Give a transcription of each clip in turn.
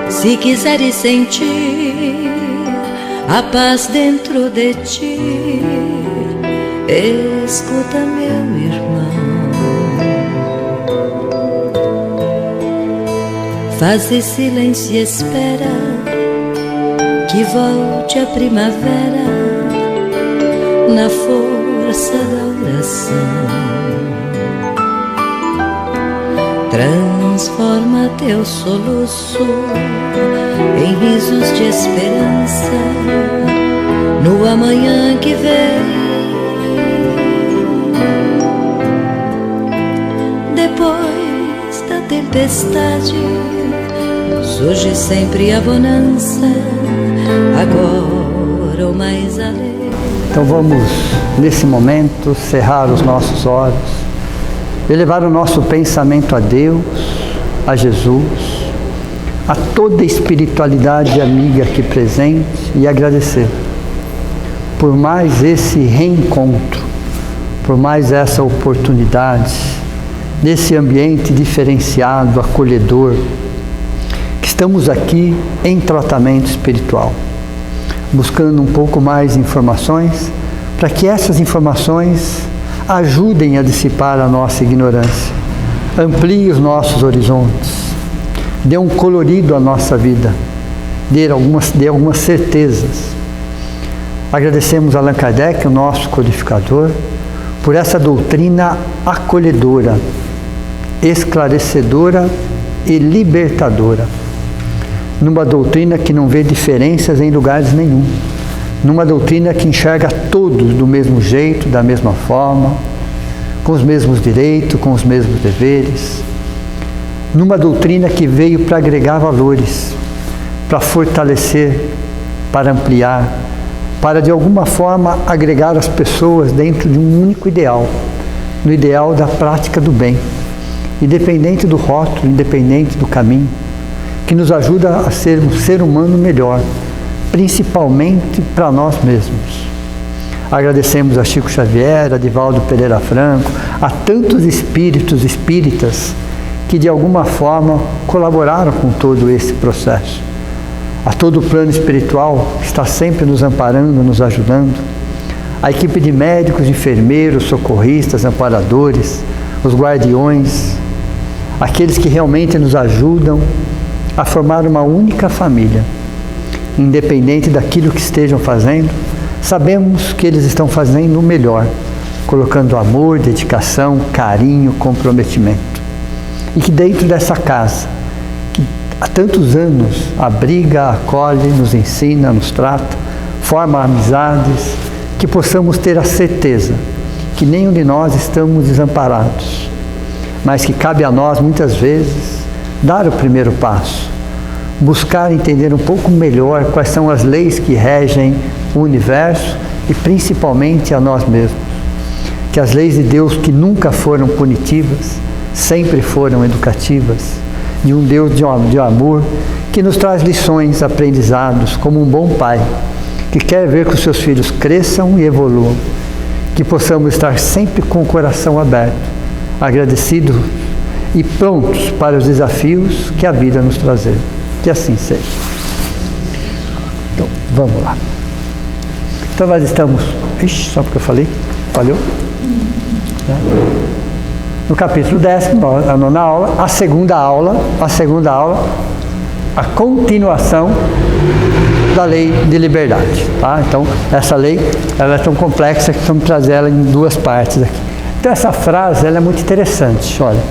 Se quiseres sentir a paz dentro de ti, escuta, meu irmão. Faz de silêncio e espera que volte a primavera na força da oração. Transforma teu soluço em risos de esperança no amanhã que vem. Depois da tempestade surge sempre a bonança, agora o mais além. Então vamos, nesse momento, cerrar os nossos olhos, elevar o nosso pensamento a Deus, a Jesus, a toda a espiritualidade amiga aqui presente e agradecer por mais esse reencontro, por mais essa oportunidade, nesse ambiente diferenciado, acolhedor, que estamos aqui em tratamento espiritual, buscando um pouco mais de informações, para que essas informações ajudem a dissipar a nossa ignorância, amplie os nossos horizontes, dê um colorido à nossa vida, dê algumas certezas. Agradecemos a Allan Kardec, o nosso codificador, por essa doutrina acolhedora, esclarecedora e libertadora, numa doutrina que não vê diferenças em lugares nenhum, numa doutrina que enxerga todos do mesmo jeito, da mesma forma, com os mesmos direitos, com os mesmos deveres, numa doutrina que veio para agregar valores, para fortalecer, para ampliar, para de alguma forma agregar as pessoas dentro de um único ideal, no ideal da prática do bem, independente do rótulo, independente do caminho, que nos ajuda a ser um ser humano melhor, principalmente para nós mesmos. Agradecemos a Chico Xavier, a Divaldo Pereira Franco, a tantos espíritos espíritas que de alguma forma colaboraram com todo esse processo, a todo o plano espiritual que está sempre nos amparando, nos ajudando, a equipe de médicos, enfermeiros, socorristas, amparadores, os guardiões, aqueles que realmente nos ajudam a formar uma única família. Independente daquilo que estejam fazendo, sabemos que eles estão fazendo o melhor, colocando amor, dedicação, carinho, comprometimento. E que dentro dessa casa, que há tantos anos abriga, acolhe, nos ensina, nos trata, forma amizades, que possamos ter a certeza que nenhum de nós estamos desamparados, mas que cabe a nós, muitas vezes, dar o primeiro passo, buscar entender um pouco melhor quais são as leis que regem o universo e principalmente a nós mesmos. Que as leis de Deus, que nunca foram punitivas, sempre foram educativas, de um Deus de amor que nos traz lições, aprendizados, como um bom pai que quer ver que os seus filhos cresçam e evoluam, que possamos estar sempre com o coração aberto, agradecidos e prontos para os desafios que a vida nos trazer. Que assim seja. Então, vamos lá. Então nós estamos... Ixi, só porque eu falei? Falhou? No capítulo 10º, a nona aula, a segunda aula, a continuação da lei de liberdade. Tá? Então, essa lei ela é tão complexa que vamos trazer ela em duas partes aqui. Então, essa frase ela é muito interessante. Olha,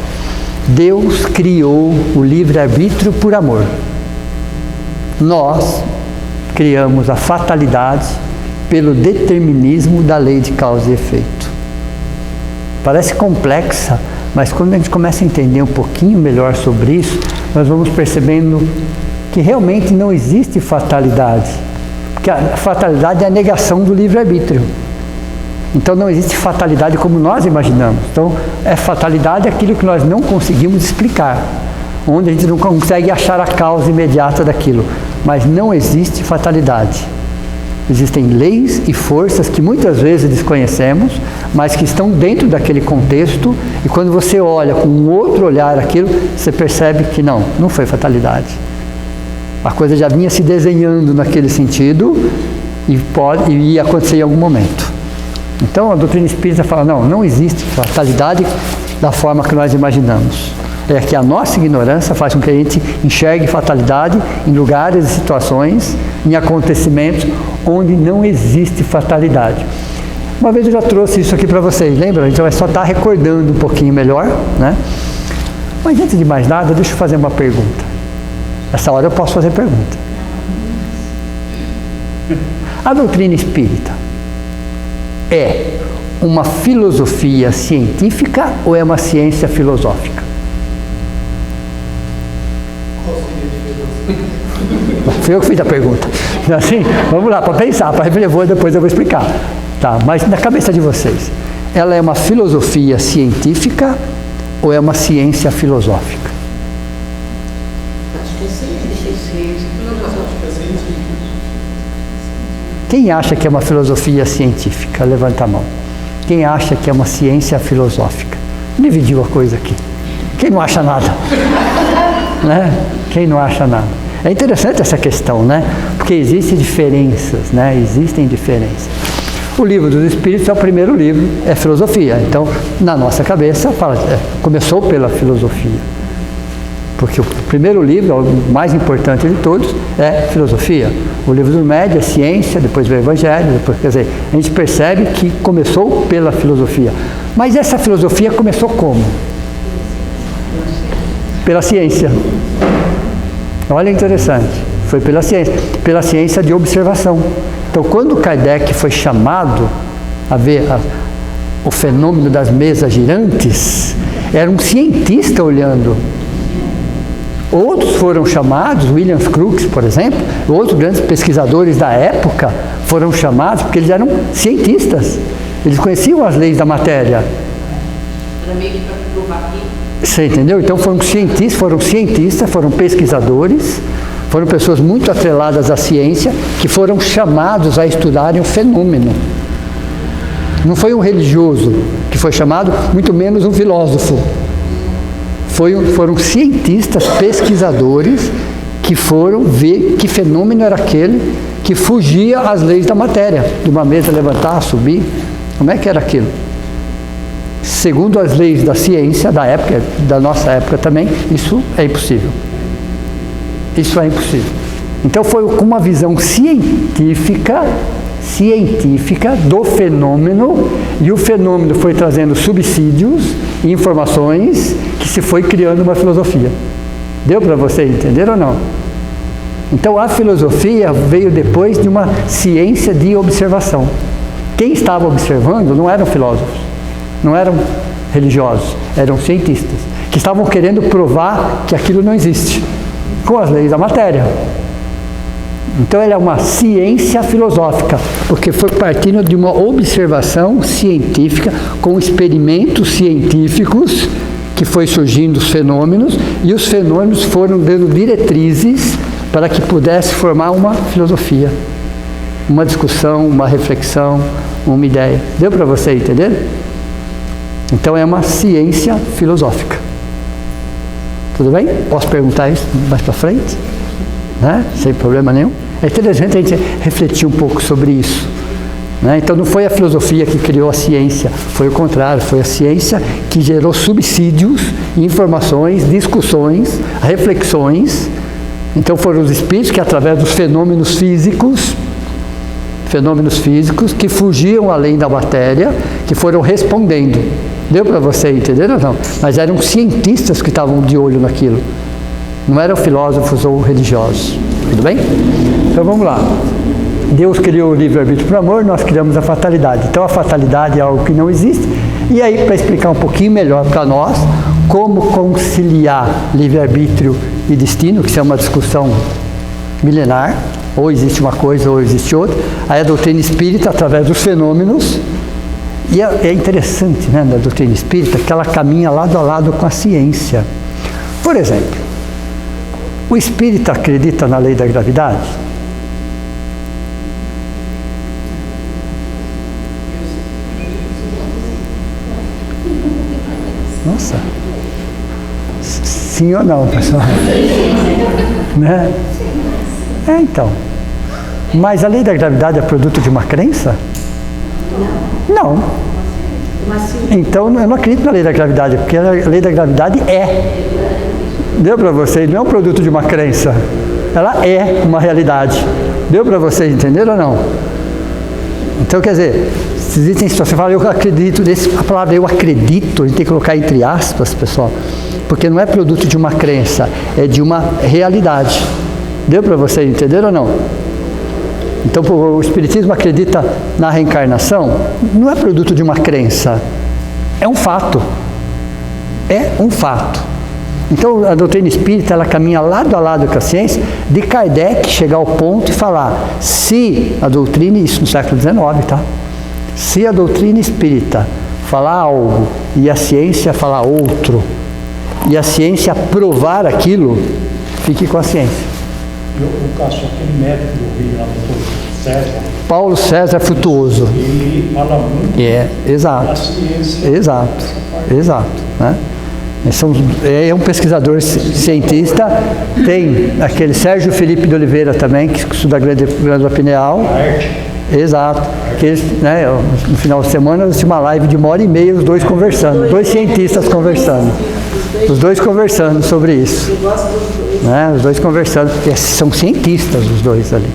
Deus criou o livre-arbítrio por amor. Nós criamos a fatalidade pelo determinismo da lei de causa e efeito. Parece complexa, mas quando a gente começa a entender um pouquinho melhor sobre isso, nós vamos percebendo que realmente não existe fatalidade. Porque a fatalidade é a negação do livre-arbítrio. Então não existe fatalidade como nós imaginamos. Então fatalidade aquilo que nós não conseguimos explicar, onde a gente não consegue achar a causa imediata daquilo. Mas não existe fatalidade. Existem leis e forças que muitas vezes desconhecemos, mas que estão dentro daquele contexto, e quando você olha com um outro olhar aquilo, você percebe que não foi fatalidade. A coisa já vinha se desenhando naquele sentido e ia acontecer em algum momento. Então a doutrina espírita fala, não existe fatalidade da forma que nós imaginamos. É que a nossa ignorância faz com que a gente enxergue fatalidade em lugares e situações, em acontecimentos onde não existe fatalidade. Uma vez eu já trouxe isso aqui para vocês, lembra? A gente vai só estar recordando um pouquinho melhor, né? Mas antes de mais nada, deixa eu fazer uma pergunta. Essa hora eu posso fazer pergunta. A doutrina espírita é uma filosofia científica ou é uma ciência filosófica? Fui eu que fiz a pergunta. Assim, vamos lá, para pensar, para refletir, depois eu vou explicar. Tá, mas na cabeça de vocês, ela é uma filosofia científica ou é uma ciência filosófica? Acho que é ciência filosófica. Quem acha que é uma filosofia científica? Levanta a mão. Quem acha que é uma ciência filosófica? Dividiu a coisa aqui. Quem não acha nada? Né? Quem não acha nada? É interessante essa questão, né? Porque existem diferenças, né? Existem diferenças. O Livro dos Espíritos é o primeiro livro, é filosofia. Então, na nossa cabeça, começou pela filosofia. Porque o primeiro livro, o mais importante de todos, é filosofia. O Livro do Médio é ciência, depois vem o Evangelho, depois, quer dizer, a gente percebe que começou pela filosofia. Mas essa filosofia começou como? Pela ciência. Olha, interessante, foi pela ciência de observação. Então, quando Kardec foi chamado a ver o fenômeno das mesas girantes, era um cientista olhando. Outros foram chamados, William Crookes, por exemplo, outros grandes pesquisadores da época foram chamados porque eles eram cientistas. Eles conheciam as leis da matéria. Era meio que para provar aqui. Você entendeu? Então foram cientistas, foram pesquisadores, foram pessoas muito atreladas à ciência, que foram chamados a estudarem o fenômeno. Não foi um religioso que foi chamado, muito menos um filósofo. Foram cientistas, pesquisadores, que foram ver que fenômeno era aquele que fugia às leis da matéria, de uma mesa levantar, subir. Como é que era aquilo? Segundo as leis da ciência da época, da nossa época também, isso é impossível. Isso é impossível. Então foi com uma visão científica do fenômeno, e o fenômeno foi trazendo subsídios e informações que se foi criando uma filosofia. Deu para você entender ou não? Então a filosofia veio depois de uma ciência de observação. Quem estava observando não eram filósofos, não eram religiosos, eram cientistas, que estavam querendo provar que aquilo não existe, com as leis da matéria. Então ela é uma ciência filosófica, porque foi partindo de uma observação científica, com experimentos científicos, que foi surgindo os fenômenos, e os fenômenos foram dando diretrizes para que pudesse formar uma filosofia, uma discussão, uma reflexão, uma ideia. Deu para você entender? Então é uma ciência filosófica. Tudo bem? Posso perguntar isso mais para frente? Né? Sem problema nenhum. É interessante a gente refletir um pouco sobre isso. Né? Então não foi a filosofia que criou a ciência, foi o contrário, foi a ciência que gerou subsídios, informações, discussões, reflexões. Então foram os espíritos que, através dos fenômenos físicos que fugiam além da matéria, que foram respondendo. Deu para você entender ou não? Mas eram cientistas que estavam de olho naquilo. Não eram filósofos ou religiosos. Tudo bem? Então vamos lá. Deus criou o livre-arbítrio para o amor, nós criamos a fatalidade. Então a fatalidade é algo que não existe. E aí, para explicar um pouquinho melhor para nós, como conciliar livre-arbítrio e destino, que isso é uma discussão milenar, ou existe uma coisa ou existe outra, aí a doutrina espírita, através dos fenômenos, e é interessante, né, da doutrina espírita, que ela caminha lado a lado com a ciência. Por exemplo, o espírita acredita na lei da gravidade? Nossa. Sim ou não, pessoal? Né? Então. Mas a lei da gravidade é produto de uma crença? Não. Então eu não acredito na lei da gravidade, porque a lei da gravidade Deu para vocês? Não é um produto de uma crença. Ela é uma realidade. Deu para vocês entender ou não? Então, quer dizer, se existem situações, você fala, eu acredito a palavra eu acredito, a gente tem que colocar entre aspas, pessoal, porque não é produto de uma crença, é de uma realidade. Deu para vocês entender ou não? Então, o Espiritismo acredita na reencarnação, não é produto de uma crença, é um fato. É um fato. Então, a doutrina espírita, ela caminha lado a lado com a ciência, de Kardec chegar ao ponto e falar, se a doutrina, isso no século XIX, tá? Se a doutrina espírita falar algo e a ciência falar outro, e a ciência provar aquilo, fique com a ciência. Eu caso aquele médico do Rio, doutor César. Paulo César Frutuoso. Ele fala muito exato. da ciência. Exato. Né? É um pesquisador cientista, tem aquele Sérgio Felipe de Oliveira também, que estuda a glândula pineal. Exato. Que eles, né, no final de semana, eu tinha uma live de 1h30, os dois conversando, dois cientistas conversando. Os dois conversando sobre isso. Né, os dois conversando, porque são cientistas os dois ali.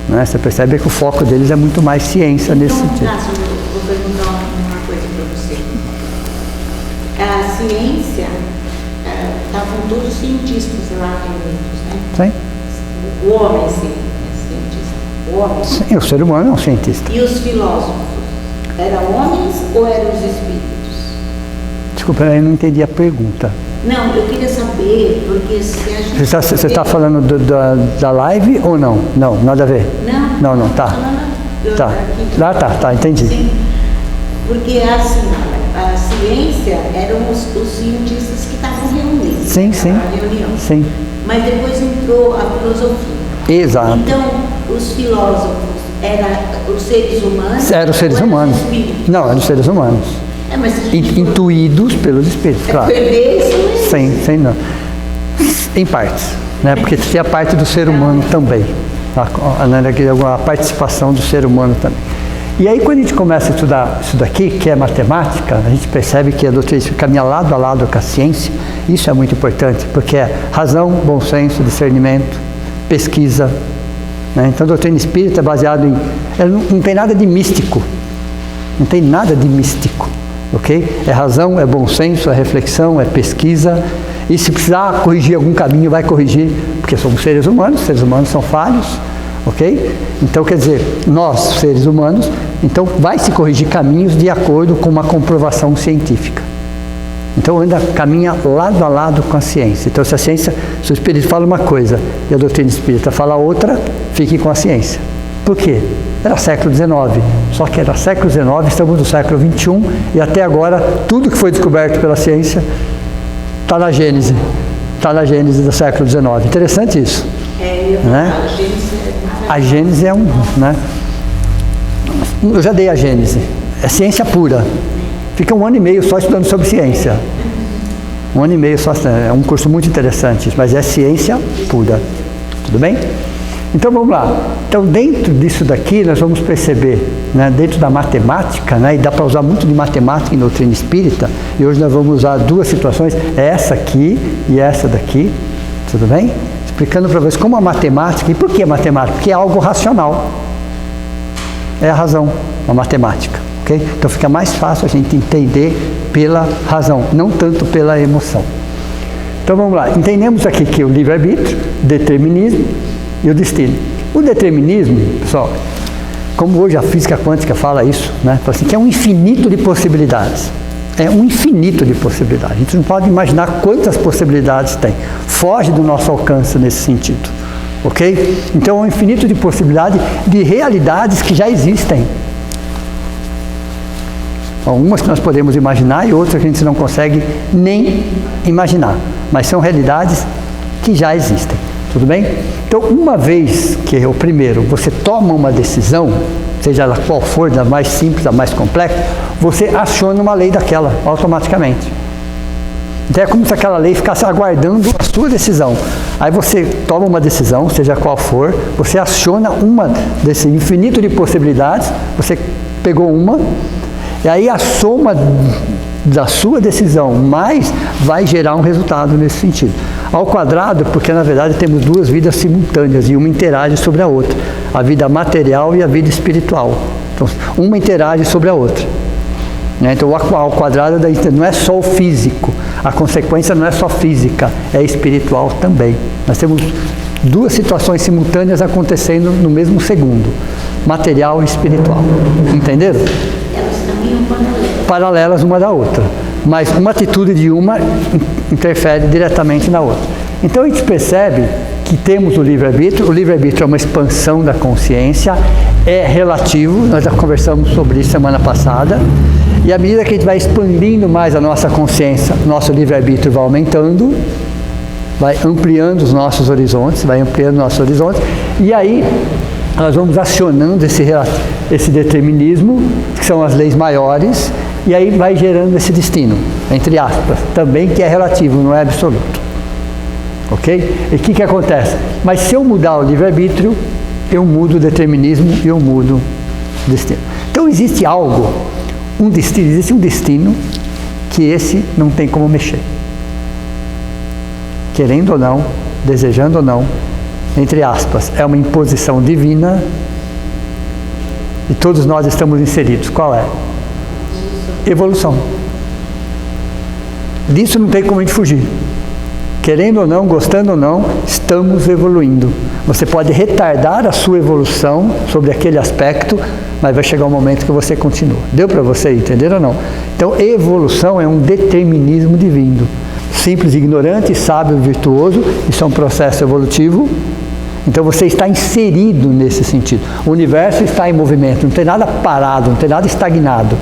Né, você percebe que o foco deles é muito mais ciência nesse sentido. Vou perguntar uma coisa para você. A ciência, estavam todos cientistas lá reunidos, né? Sim. O homem sim, é cientista. O homem. Sim, o ser humano é um cientista. E os filósofos? Eram homens ou eram os espíritos? Desculpa, eu não entendi a pergunta. Não, eu queria saber, porque se a gente... Você está falando da live ou não? Não, nada a ver. Não, tá. Tá. Tá, entendi. Sim, porque assim, a ciência eram os cientistas que estavam reunidos. Sim. Sim. Mas depois entrou a filosofia. Exato. Então, os filósofos eram os seres humanos? Eram os seres humanos. Não, eram os seres humanos. Mas se a gente intuídos pelos espíritos, claro. perder isso, Sim, não. Em partes, né? Porque tem a parte do ser humano também. A participação do ser humano também. E aí, quando a gente começa a estudar isso daqui, que é matemática, a gente percebe que a doutrina caminha lado a lado com a ciência. Isso é muito importante, porque é razão, bom senso, discernimento, pesquisa. Né? Então, a doutrina espírita é baseada em... não tem nada de místico. Não tem nada de místico. Ok? É razão, é bom senso, é reflexão, é pesquisa. E se precisar corrigir algum caminho, vai corrigir, porque somos seres humanos são falhos. Ok? Então, quer dizer, nós, seres humanos, então vai se corrigir caminhos de acordo com uma comprovação científica. Então, ainda caminha lado a lado com a ciência. Então, se o espírito fala uma coisa e a doutrina espírita fala outra, fique com a ciência. Por quê? Era século XIX, só que era século XIX, estamos no século XXI, e até agora, tudo que foi descoberto pela ciência está na Gênese do século XIX. Interessante isso. Né? A Gênese é né? Eu já dei a Gênese, é ciência pura. Fica 1 ano e meio só estudando sobre ciência. 1 ano e meio só, é um curso muito interessante, mas é ciência pura. Tudo bem? Então vamos lá. Então dentro disso daqui nós vamos perceber, né, dentro da matemática, né, e dá para usar muito de matemática em doutrina espírita, e hoje nós vamos usar 2 situações, essa aqui e essa daqui, tudo bem? Explicando para vocês como a matemática, e por que a matemática? Porque é algo racional. É a razão, a matemática, ok? Então fica mais fácil a gente entender pela razão, não tanto pela emoção. Então vamos lá, entendemos aqui que o livre-arbítrio, determinismo, e o destino. O determinismo, pessoal, como hoje a física quântica fala isso, né? Fala assim, que é um infinito de possibilidades. É um infinito de possibilidades. A gente não pode imaginar quantas possibilidades tem. Foge do nosso alcance nesse sentido. Ok? Então é um infinito de possibilidades de realidades que já existem. Algumas que nós podemos imaginar e outras que a gente não consegue nem imaginar. Mas são realidades que já existem. Tudo bem? Então, uma vez que, primeiro, você toma uma decisão, seja ela qual for, da mais simples, da mais complexa, você aciona uma lei daquela automaticamente. Então é como se aquela lei ficasse aguardando a sua decisão. Aí você toma uma decisão, seja qual for, você aciona uma desse infinito de possibilidades, você pegou uma, e aí a soma da sua decisão mais vai gerar um resultado nesse sentido. Ao quadrado, porque na verdade temos duas vidas simultâneas e uma interage sobre a outra. A vida material e a vida espiritual. Então, uma interage sobre a outra. Então, ao quadrado não é só o físico, a consequência não é só física, é espiritual também. Nós temos duas situações simultâneas acontecendo no mesmo segundo, material e espiritual. Entenderam? Elas caminham paralelas uma da outra, mas uma atitude de uma interfere diretamente na outra. Então, a gente percebe que temos o livre-arbítrio. O livre-arbítrio é uma expansão da consciência, é relativo, nós já conversamos sobre isso semana passada. E à medida que a gente vai expandindo mais a nossa consciência, nosso livre-arbítrio vai aumentando, vai ampliando os nossos horizontes, e aí nós vamos acionando esse determinismo, que são as leis maiores, e aí vai gerando esse destino, entre aspas, também que é relativo, não é absoluto. Ok? E o que acontece? Mas se eu mudar o livre-arbítrio, eu mudo o determinismo e eu mudo o destino. Então existe algo, existe um destino que esse não tem como mexer. Querendo ou não, desejando ou não, entre aspas, é uma imposição divina e todos nós estamos inseridos. Qual é? Evolução. Disso não tem como a gente fugir. Querendo ou não, gostando ou não, estamos evoluindo. Você pode retardar a sua evolução sobre aquele aspecto, mas vai chegar um momento que você continua. Deu para você entender ou não? Então, evolução é um determinismo divino. Simples, ignorante, sábio, virtuoso, isso é um processo evolutivo. Então, você está inserido nesse sentido. O universo está em movimento, não tem nada parado, não tem nada estagnado.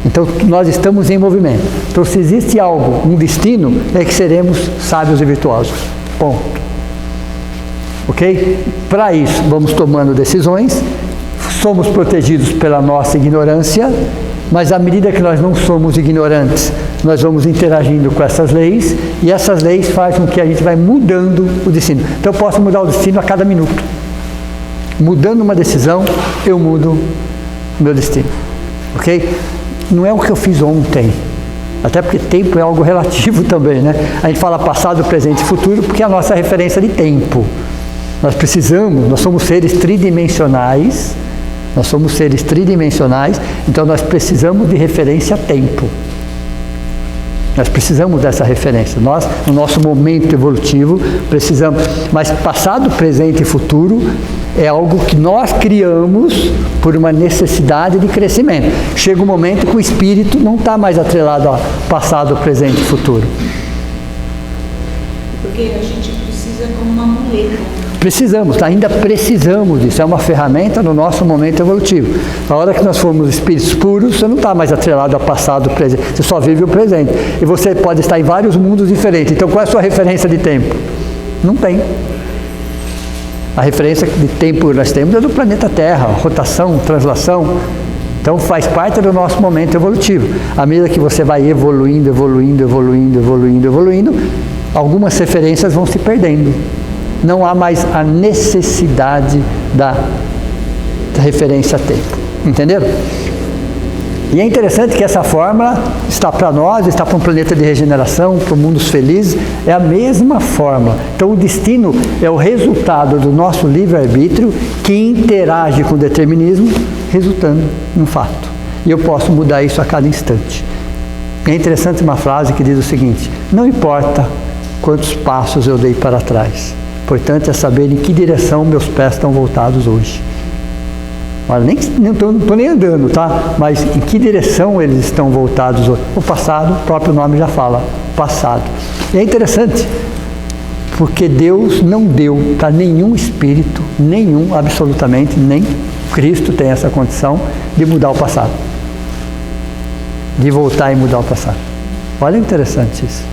Então, nós estamos em movimento. Então, se existe algo, um destino, é que seremos sábios e virtuosos. Ponto. Ok? Para isso, vamos tomando decisões, somos protegidos pela nossa ignorância, mas à medida que nós não somos ignorantes, nós vamos interagindo com essas leis, e essas leis fazem com que a gente vai mudando o destino. Então, eu posso mudar o destino a cada minuto. Mudando uma decisão, eu mudo o meu destino. Ok? Não é o que eu fiz ontem, até porque tempo é algo relativo também, né? A gente fala passado, presente e futuro porque é a nossa referência de tempo. Nós somos seres tridimensionais, então nós precisamos de referência a tempo. Nós precisamos dessa referência. Nós, no nosso momento evolutivo, precisamos. Mas passado, presente e futuro é algo que nós criamos por uma necessidade de crescimento. Chega um momento que o espírito não está mais atrelado a passado, presente e futuro. Porque a gente precisa como uma muleta. Ainda precisamos disso, é uma ferramenta no nosso momento evolutivo. Na hora que nós formos espíritos puros, você não está mais atrelado a passado, presente, você só vive o presente. E você pode estar em vários mundos diferentes. Então, qual é a sua referência de tempo? Não tem. A referência de tempo que nós temos é do planeta Terra, rotação, translação. Então, faz parte do nosso momento evolutivo. À medida que você vai evoluindo, algumas referências vão se perdendo. Não há mais a necessidade da referência a tempo. Entenderam? E é interessante que essa fórmula está para nós, está para um planeta de regeneração, para mundos felizes, é a mesma fórmula. Então, o destino é o resultado do nosso livre-arbítrio que interage com o determinismo, resultando num fato. E eu posso mudar isso a cada instante. É interessante uma frase que diz o seguinte: não importa quantos passos eu dei para trás, o importante é saber em que direção meus pés estão voltados hoje. Olha, não estou nem andando, tá? Mas em que direção eles estão voltados hoje? O passado, o próprio nome já fala, passado. E é interessante, porque Deus não deu para nenhum espírito, absolutamente, nem Cristo tem essa condição de mudar o passado. De voltar e mudar o passado. Olha, interessante isso.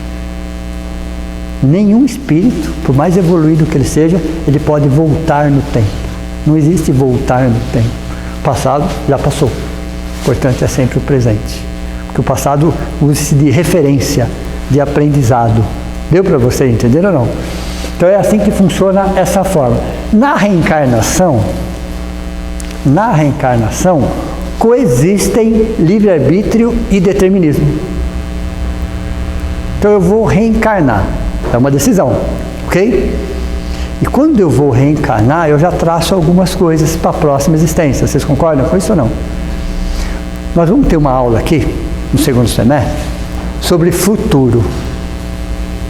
Nenhum espírito, por mais evoluído que ele seja, ele pode voltar no tempo. Não existe voltar no tempo. O passado já passou. importante é sempre o presente. Porque o passado usa-se de referência, de aprendizado. Deu para você entender ou não? Então é assim que funciona essa forma. Na reencarnação, coexistem livre-arbítrio e determinismo. Então eu vou reencarnar, é uma decisão, ok? E quando eu vou reencarnar, eu já traço algumas coisas para a próxima existência. Vocês concordam com isso ou não? Nós vamos ter uma aula aqui, no segundo semestre, sobre futuro.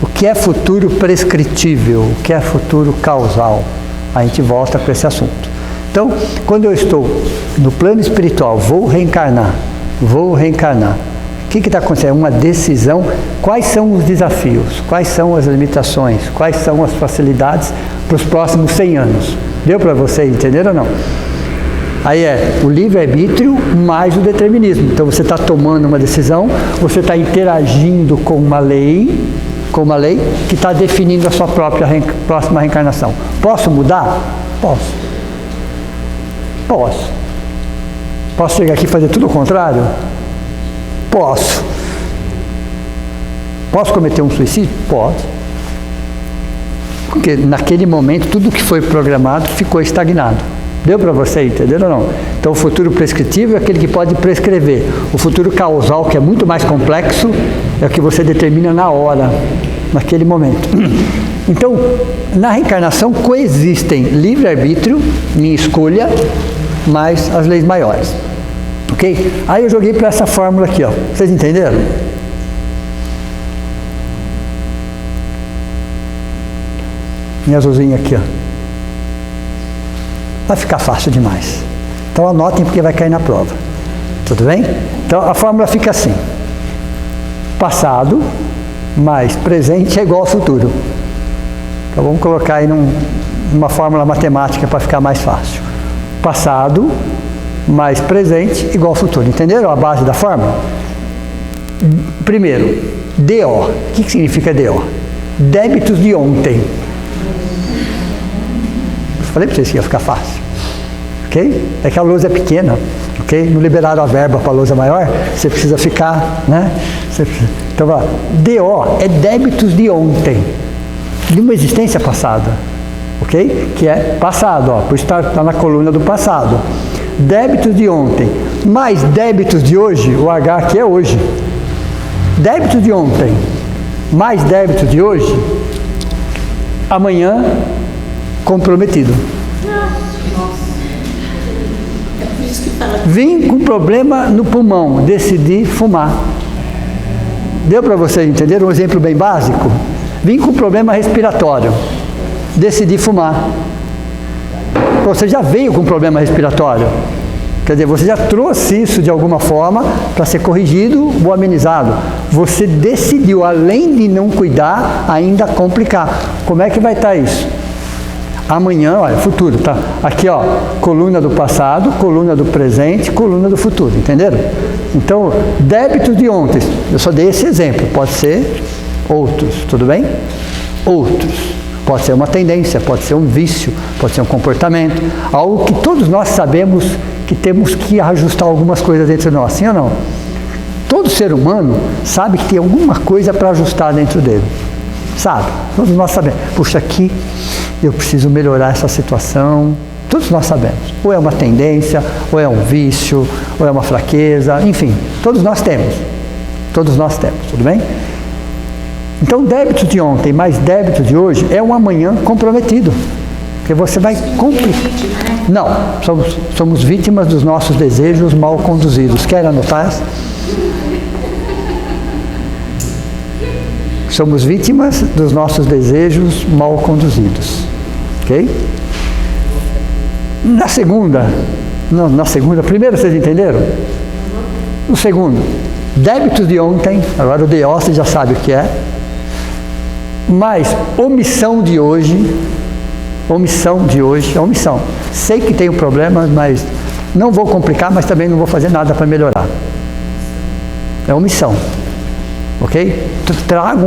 O que é futuro prescritível? O que é futuro causal? A gente volta para esse assunto. Então, quando eu estou no plano espiritual, vou reencarnar. O que está acontecendo? É uma decisão. Quais são os desafios? Quais são as limitações? Quais são as facilidades para os próximos 100 anos? Deu para você entender ou não? Aí é o livre-arbítrio mais o determinismo. Então você está tomando uma decisão, você está interagindo com uma lei que está definindo a sua própria próxima reencarnação. Posso mudar? Posso. Posso chegar aqui e fazer tudo o contrário? Posso. Posso cometer um suicídio? Posso. Porque naquele momento tudo que foi programado ficou estagnado. Deu para você entender ou não? Então o futuro prescritivo é aquele que pode prescrever. O futuro causal, que é muito mais complexo, é o que você determina na hora, naquele momento. Então, na reencarnação coexistem livre-arbítrio, minha escolha, mais as leis maiores. Ok? Aí eu joguei para essa fórmula aqui, ó. Vocês entenderam? Minha azulzinha aqui, ó. Vai ficar fácil demais. Então anotem porque vai cair na prova. Tudo bem? Então a fórmula fica assim. Passado mais presente é igual ao futuro. Então vamos colocar aí numa fórmula matemática para ficar mais fácil. Passado mais presente igual ao futuro. Entenderam a base da fórmula? Primeiro, DO. O que significa DO? Débitos de ontem. Falei para vocês que ia ficar fácil. Ok? É que a lousa é pequena. Ok? Não liberaram a verba para a lousa maior. Você precisa ficar, né? Então, DO é débitos de ontem. De uma existência passada. Ok? Que é passado, ó. Por isso está na coluna do passado. Débitos de ontem. Mais débitos de hoje. O H aqui é hoje. Débitos de ontem. Mais débitos de hoje. Amanhã comprometido. Vim com problema no pulmão, decidi fumar. Deu para vocês entenderem um exemplo bem básico? Vim com problema respiratório, decidi fumar. Você já veio com problema respiratório. Quer dizer, você já trouxe isso de alguma forma para ser corrigido ou amenizado. Você decidiu, além de não cuidar, ainda complicar. Como é que vai estar isso? Amanhã, olha, futuro, tá? Aqui, ó, coluna do passado, coluna do presente, coluna do futuro, entenderam? Então, débitos de ontem, eu só dei esse exemplo, pode ser outros, tudo bem? Outros, pode ser uma tendência, pode ser um vício, pode ser um comportamento, algo que todos nós sabemos que temos que ajustar algumas coisas dentro de nós, sim ou não? Todo ser humano sabe que tem alguma coisa para ajustar dentro dele, sabe? Todos nós sabemos, puxa, aqui eu preciso melhorar essa situação. Todos nós sabemos. Ou é uma tendência, ou é um vício, ou é uma fraqueza, enfim, todos nós temos. Todos nós temos, tudo bem? Então, débito de ontem mais débito de hoje é um amanhã comprometido. Porque você vai complicar. Não, somos vítimas dos nossos desejos mal conduzidos. Querem anotar? Somos vítimas dos nossos desejos mal conduzidos. Ok? Primeiro vocês entenderam? O segundo, débitos de ontem, agora o DO você já sabe o que é, mais omissão de hoje, omissão. Sei que tenho problemas, mas não vou complicar, mas também não vou fazer nada para melhorar. É omissão. Ok? Trago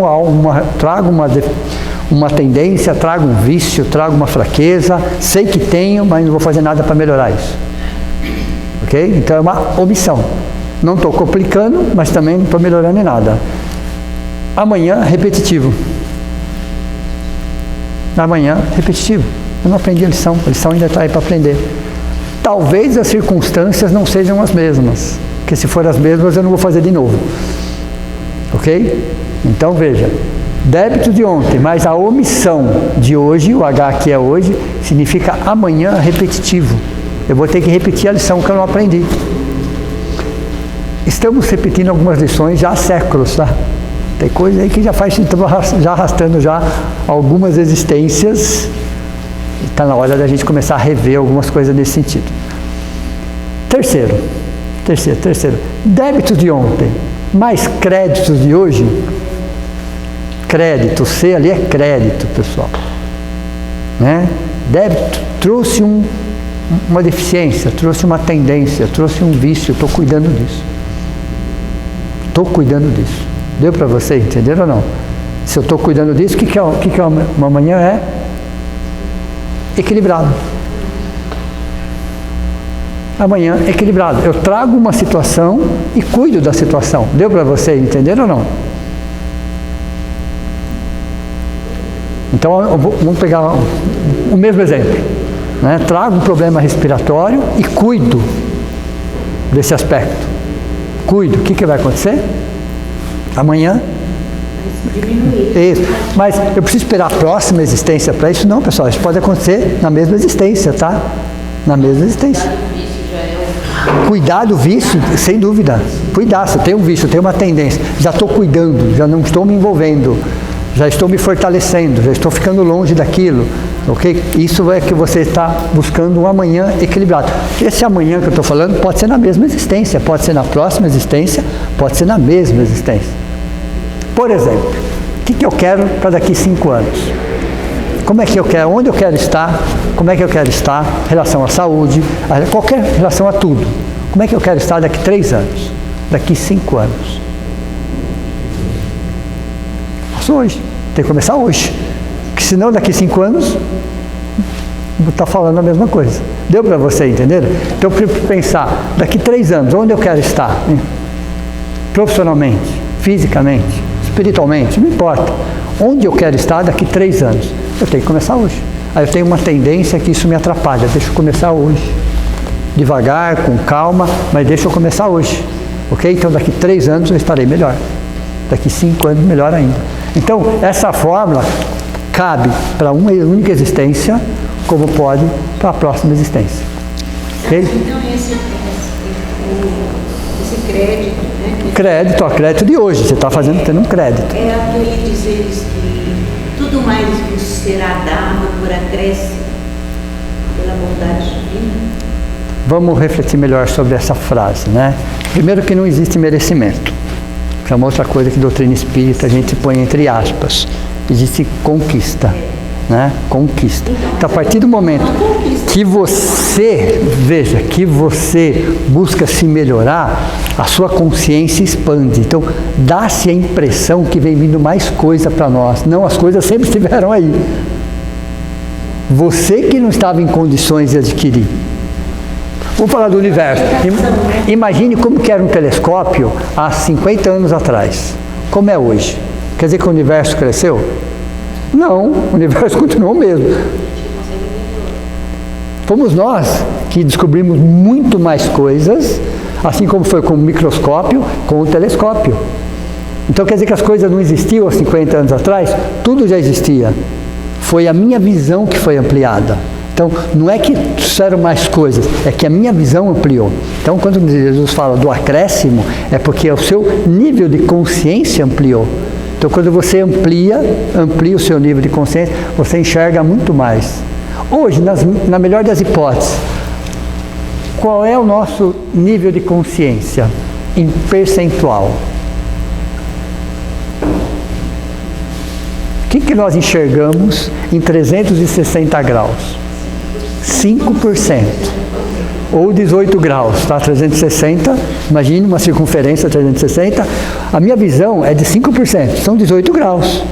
uma tendência, trago um vício, trago uma fraqueza, sei que tenho, mas não vou fazer nada para melhorar isso. Ok? Então é uma omissão. Não estou complicando, mas também não estou melhorando em nada. Amanhã, repetitivo. Amanhã, repetitivo. Eu não aprendi a lição ainda está aí para aprender. Talvez as circunstâncias não sejam as mesmas, porque se forem as mesmas eu não vou fazer de novo. Ok? Então veja, débito de ontem, mas a omissão de hoje, o H que é hoje, significa amanhã repetitivo. Eu vou ter que repetir a lição que eu não aprendi. Estamos repetindo algumas lições já há séculos, tá? Tem coisa aí que já estamos já arrastando já algumas existências. Está na hora da gente começar a rever algumas coisas nesse sentido. Terceiro. Débitos de ontem, mais créditos de hoje. Crédito, C ali é crédito, pessoal. Né? Débito trouxe uma deficiência, trouxe uma tendência, trouxe um vício. Estou cuidando disso. Deu para você entender ou não? Se eu estou cuidando disso, o que é uma manhã é? Equilibrado. Amanhã, equilibrado. Eu trago uma situação e cuido da situação. Deu para você entender ou não? Então, vamos pegar o mesmo exemplo. Né? Trago um problema respiratório e cuido desse aspecto. Cuido. O que vai acontecer? Amanhã? Isso. Mas eu preciso esperar a próxima existência para isso? Não, pessoal. Isso pode acontecer na mesma existência, tá? Na mesma existência. Cuidar do vício, sem dúvida. Cuidar, se eu tenho um vício, eu tenho uma tendência. Já estou cuidando, já não estou me envolvendo. Já estou me fortalecendo, já estou ficando longe daquilo. Ok? Isso é que você está buscando um amanhã equilibrado. Esse amanhã que eu estou falando pode ser na mesma existência, pode ser na próxima existência, pode ser na mesma existência. Por exemplo, o que eu quero para daqui 5 anos? Como é que eu quero? Onde eu quero estar? Como é que eu quero estar? Em relação à saúde, qualquer relação a tudo. Como é que eu quero estar daqui 3 anos? Daqui 5 anos? Faço hoje. Tem que começar hoje. Porque senão daqui 5 anos está falando a mesma coisa. Deu para você entender? Então eu preciso pensar, daqui 3 anos, onde eu quero estar? Profissionalmente, fisicamente, espiritualmente, não importa. Onde eu quero estar daqui 3 anos? Eu tenho que começar hoje. Aí eu tenho uma tendência que isso me atrapalha. Deixa eu começar hoje. Devagar, com calma, mas deixa eu começar hoje. Ok? Então daqui 3 anos eu estarei melhor. Daqui 5 anos melhor ainda. Então essa fórmula cabe para uma única existência, como pode para a próxima existência. Ok? Então esse crédito, né? Crédito de hoje. Você está tendo um crédito. É aquele dizeres que tudo mais vos será dado por acréscimo, pela bondade divina. Vamos refletir melhor sobre essa frase, né? Primeiro que não existe merecimento. Que é uma outra coisa que doutrina espírita a gente põe entre aspas. Existe conquista, né? Conquista. Então a partir do momento que você, veja, que você busca se melhorar, a sua consciência expande. Então dá-se a impressão que vem vindo mais coisa para nós. Não, as coisas sempre estiveram aí. Você que não estava em condições de adquirir. Vamos falar do universo. Imagine como que era um telescópio há 50 anos atrás. Como é hoje? Quer dizer que o universo cresceu? Não, o universo continuou o mesmo. Fomos nós que descobrimos muito mais coisas, assim como foi com o microscópio, com o telescópio. Então quer dizer que as coisas não existiam há 50 anos atrás? Tudo já existia. Foi a minha visão que foi ampliada. Então, não é que trouxeram mais coisas, é que a minha visão ampliou. Então, quando Jesus fala do acréscimo, é porque o seu nível de consciência ampliou. Então, quando você amplia o seu nível de consciência, você enxerga muito mais. Hoje, na melhor das hipóteses, qual é o nosso nível de consciência em percentual? O que nós enxergamos em 360 graus? 5%. Ou 18 graus, tá? 360, imagine uma circunferência 360. A minha visão é de 5%, são 18 graus.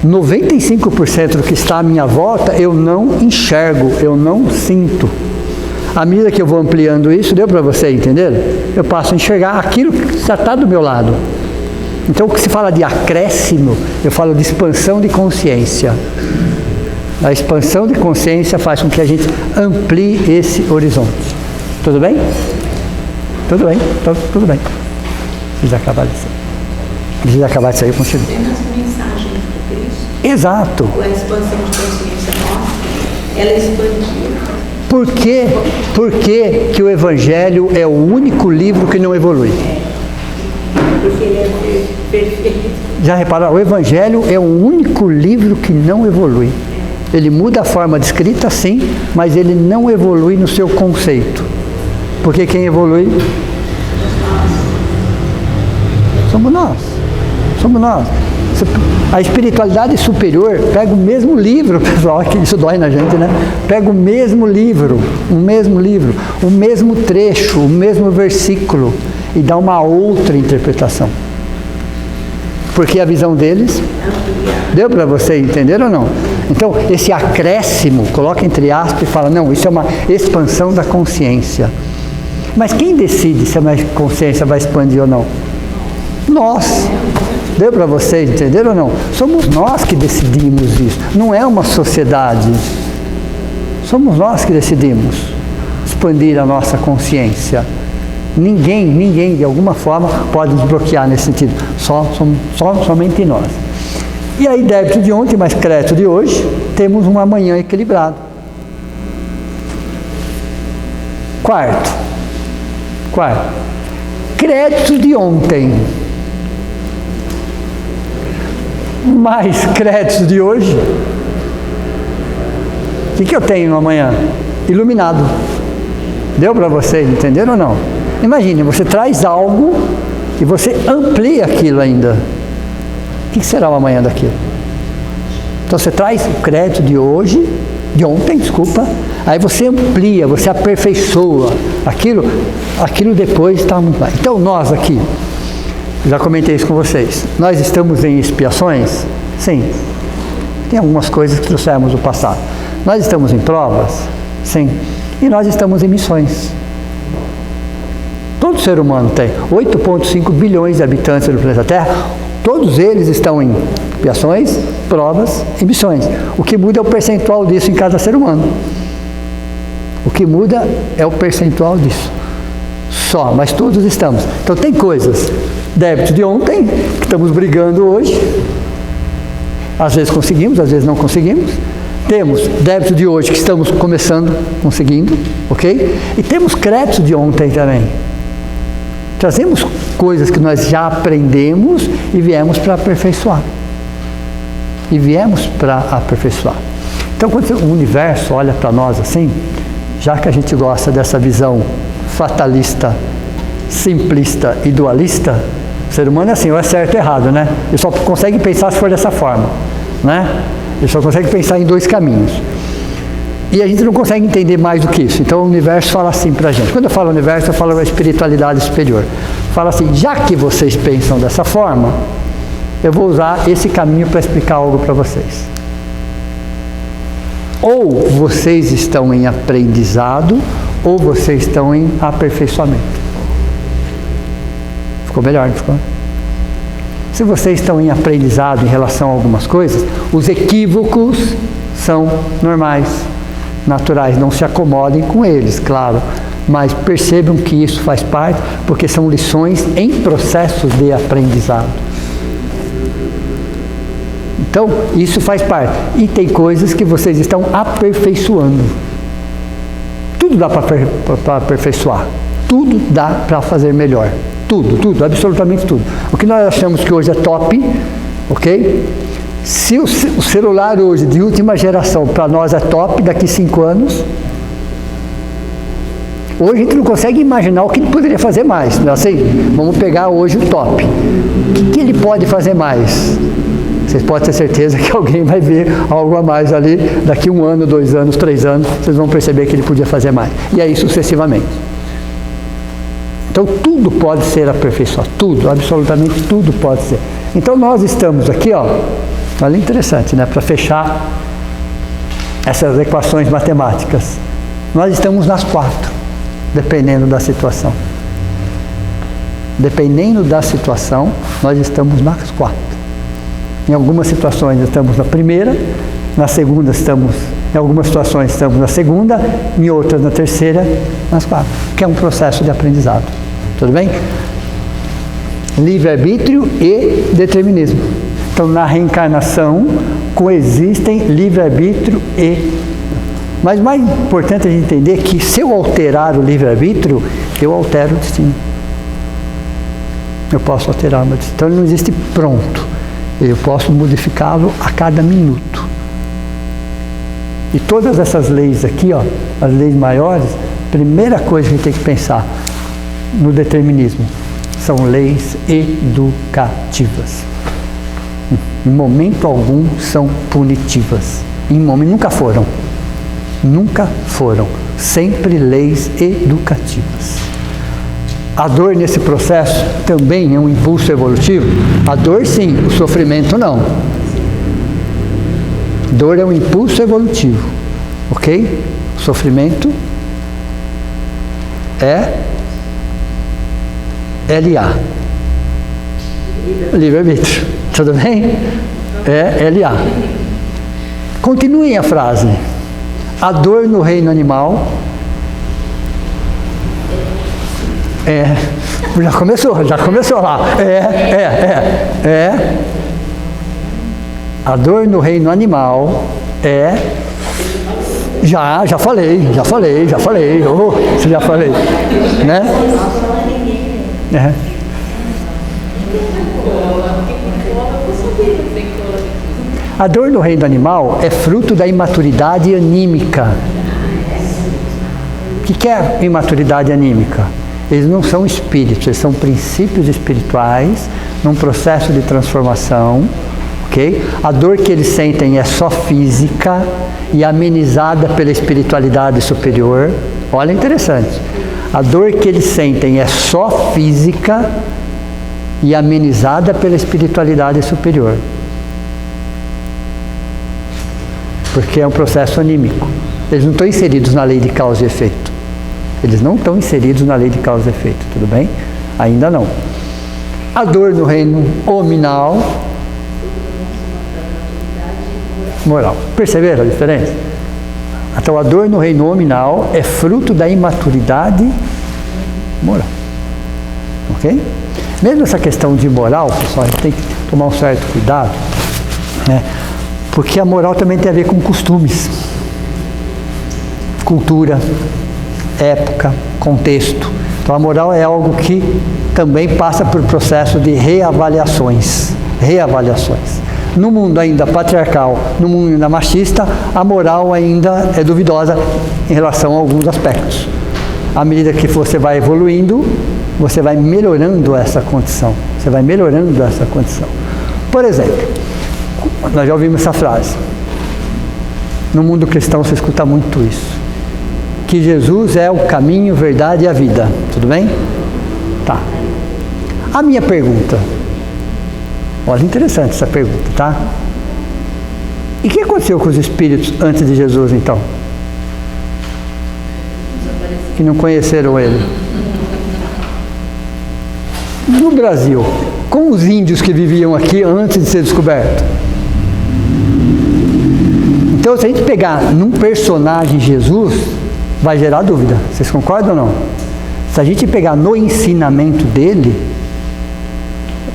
95% do que está à minha volta eu não enxergo, eu não sinto. à medida que eu vou ampliando isso, deu para você entender? Eu passo a enxergar aquilo que já está do meu lado. Então, o que se fala de acréscimo, eu falo de expansão de consciência. A expansão de consciência faz com que a gente amplie esse horizonte. Tudo bem? Tudo bem, tudo bem. Precisa acabar disso. Precisa acabar disso aí, eu continuo. Apenas mensagens do Cristo. Exato. A expansão de consciência nossa, ela é expandida. Por que o Evangelho é o único livro que não evolui? Porque ele é perfeito. Já repararam? O Evangelho é o único livro que não evolui. Ele muda a forma de escrita, sim, mas ele não evolui no seu conceito. Porque quem evolui? Somos nós. Somos nós. A espiritualidade superior pega o mesmo livro, pessoal, que isso dói na gente, né? Pega o mesmo livro, o mesmo trecho, o mesmo versículo e dá uma outra interpretação. Porque a visão deles deu para você entender ou não? Então, esse acréscimo, coloca entre aspas e fala, não, isso é uma expansão da consciência. Mas quem decide se a minha consciência vai expandir ou não? Nós. Deu para vocês entenderam ou não? Somos nós que decidimos isso. Não é uma sociedade. Somos nós que decidimos expandir a nossa consciência. Ninguém de alguma forma pode desbloquear nesse sentido. Somente nós. E aí, débito de ontem mais crédito de hoje, temos um amanhã equilibrado. Quarto. Crédito de ontem mais créditos de hoje. O que eu tenho no amanhã? Iluminado. Deu para vocês entender ou não? Imagine, você traz algo e você amplia aquilo ainda. O que será o amanhã daquilo? Então você traz o crédito de hoje, de ontem, desculpa, aí você amplia, você aperfeiçoa aquilo depois está muito mais. Então nós aqui, já comentei isso com vocês, nós estamos em expiações? Sim. Tem algumas coisas que trouxemos do passado. Nós estamos em provas? Sim. E nós estamos em missões. Todo ser humano tem 8,5 bilhões de habitantes do planeta Terra, todos eles estão em expiações, provas e missões. O que muda é o percentual disso em cada ser humano. O que muda é o percentual disso. Só, mas todos estamos. Então tem coisas, débito de ontem, que estamos brigando hoje. Às vezes conseguimos, às vezes não conseguimos. Temos débito de hoje que estamos começando, conseguindo, ok? E temos crédito de ontem também. Trazemos coisas que nós já aprendemos e viemos para aperfeiçoar. Então, quando o universo olha para nós assim, já que a gente gosta dessa visão fatalista, simplista e dualista, o ser humano é assim, ou é certo ou errado, né? Ele só consegue pensar se for dessa forma, né? Ele só consegue pensar em dois caminhos. E a gente não consegue entender mais do que isso. Então o universo fala assim para a gente. Quando eu falo universo, eu falo a espiritualidade superior. Fala assim, já que vocês pensam dessa forma, eu vou usar esse caminho para explicar algo para vocês. Ou vocês estão em aprendizado, ou vocês estão em aperfeiçoamento. Ficou melhor, não ficou? Se vocês estão em aprendizado em relação a algumas coisas, os equívocos são normais, naturais, não se acomodem com eles, claro, mas percebam que isso faz parte, porque são lições em processos de aprendizado. Então, isso faz parte. E tem coisas que vocês estão aperfeiçoando. Tudo dá para aperfeiçoar. Tudo dá para fazer melhor. Tudo, absolutamente tudo. O que nós achamos que hoje é top, ok? Se o celular hoje de última geração para nós é top, daqui 5 anos, hoje a gente não consegue imaginar o que ele poderia fazer mais. Não é assim? Vamos pegar hoje o top. O que ele pode fazer mais? Vocês podem ter certeza que alguém vai ver algo a mais ali, daqui 1 ano, 2 anos, 3 anos, vocês vão perceber que ele podia fazer mais. E aí sucessivamente. Então tudo pode ser aperfeiçoado, tudo, absolutamente tudo pode ser. Então nós estamos aqui, ó, olha interessante, né, para fechar essas equações matemáticas. Nós estamos nas 4, dependendo da situação. Dependendo da situação, nós estamos nas 4. Em algumas situações estamos na primeira, na segunda estamos, em algumas situações estamos na segunda, em outras na terceira, nas 4, que é um processo de aprendizado. Tudo bem? Livre-arbítrio e determinismo. Então, na reencarnação, coexistem livre-arbítrio e... Mas mais importante a gente entender que se eu alterar o livre-arbítrio, eu altero o destino. Eu posso alterar o meu destino. Então, ele não existe pronto. Eu posso modificá-lo a cada minuto. E todas essas leis aqui, ó, as leis maiores, primeira coisa que a gente tem que pensar no determinismo, são leis educativas. Em momento algum são punitivas. Em momento, nunca foram. Nunca foram. Sempre leis educativas. A dor nesse processo também é um impulso evolutivo? A dor sim, o sofrimento não. Dor é um impulso evolutivo, ok? O sofrimento é LA. Livre-arbítrio. Tudo bem? É LA. Continuem a frase. A dor no reino animal já começou lá. A dor no reino animal já falei, você já falei, né? A dor no reino animal é fruto da imaturidade anímica. O que é imaturidade anímica? Eles não são espíritos, eles são princípios espirituais num processo de transformação, ok? A dor que eles sentem é só física e amenizada pela espiritualidade superior. Olha, interessante. A dor que eles sentem é só física e amenizada pela espiritualidade superior. Porque é um processo anímico. Eles não estão inseridos na lei de causa e efeito. Eles não estão inseridos na lei de causa e efeito, tudo bem? Ainda não. A dor no reino hominal, moral. Perceberam a diferença? Então, a dor no reino hominal é fruto da imaturidade moral. Ok? Mesmo essa questão de moral, pessoal, a gente tem que tomar um certo cuidado, né? Porque a moral também tem a ver com costumes, cultura, época, contexto. Então a moral é algo que também passa por processo de reavaliações. No mundo ainda patriarcal, no mundo ainda machista, a moral ainda é duvidosa em relação a alguns aspectos. À medida que você vai evoluindo, você vai melhorando essa condição. Por exemplo, nós já ouvimos essa frase. No mundo cristão se escuta muito isso. Que Jesus é o caminho, verdade e a vida. Tudo bem? Tá. A minha pergunta. Olha, interessante essa pergunta, tá? E o que aconteceu com os espíritos antes de Jesus, então? Que não conheceram ele. No Brasil, com os índios que viviam aqui antes de ser descoberto. Então, se a gente pegar num personagem Jesus, vai gerar dúvida. Vocês concordam ou não? Se a gente pegar no ensinamento dele,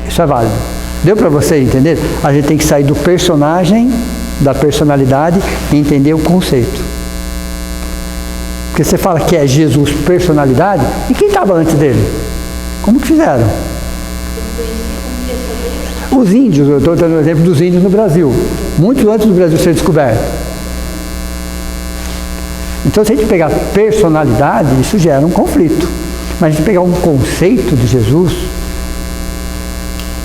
isso é válido. Deu para você entender? A gente tem que sair do personagem, da personalidade e entender o conceito. Porque você fala que é Jesus personalidade, e quem estava antes dele? Como que fizeram? Os índios, eu estou dando o exemplo dos índios no Brasil, muito antes do Brasil ser descoberto. Então, se a gente pegar personalidade, isso gera um conflito. Mas se a gente pegar um conceito de Jesus,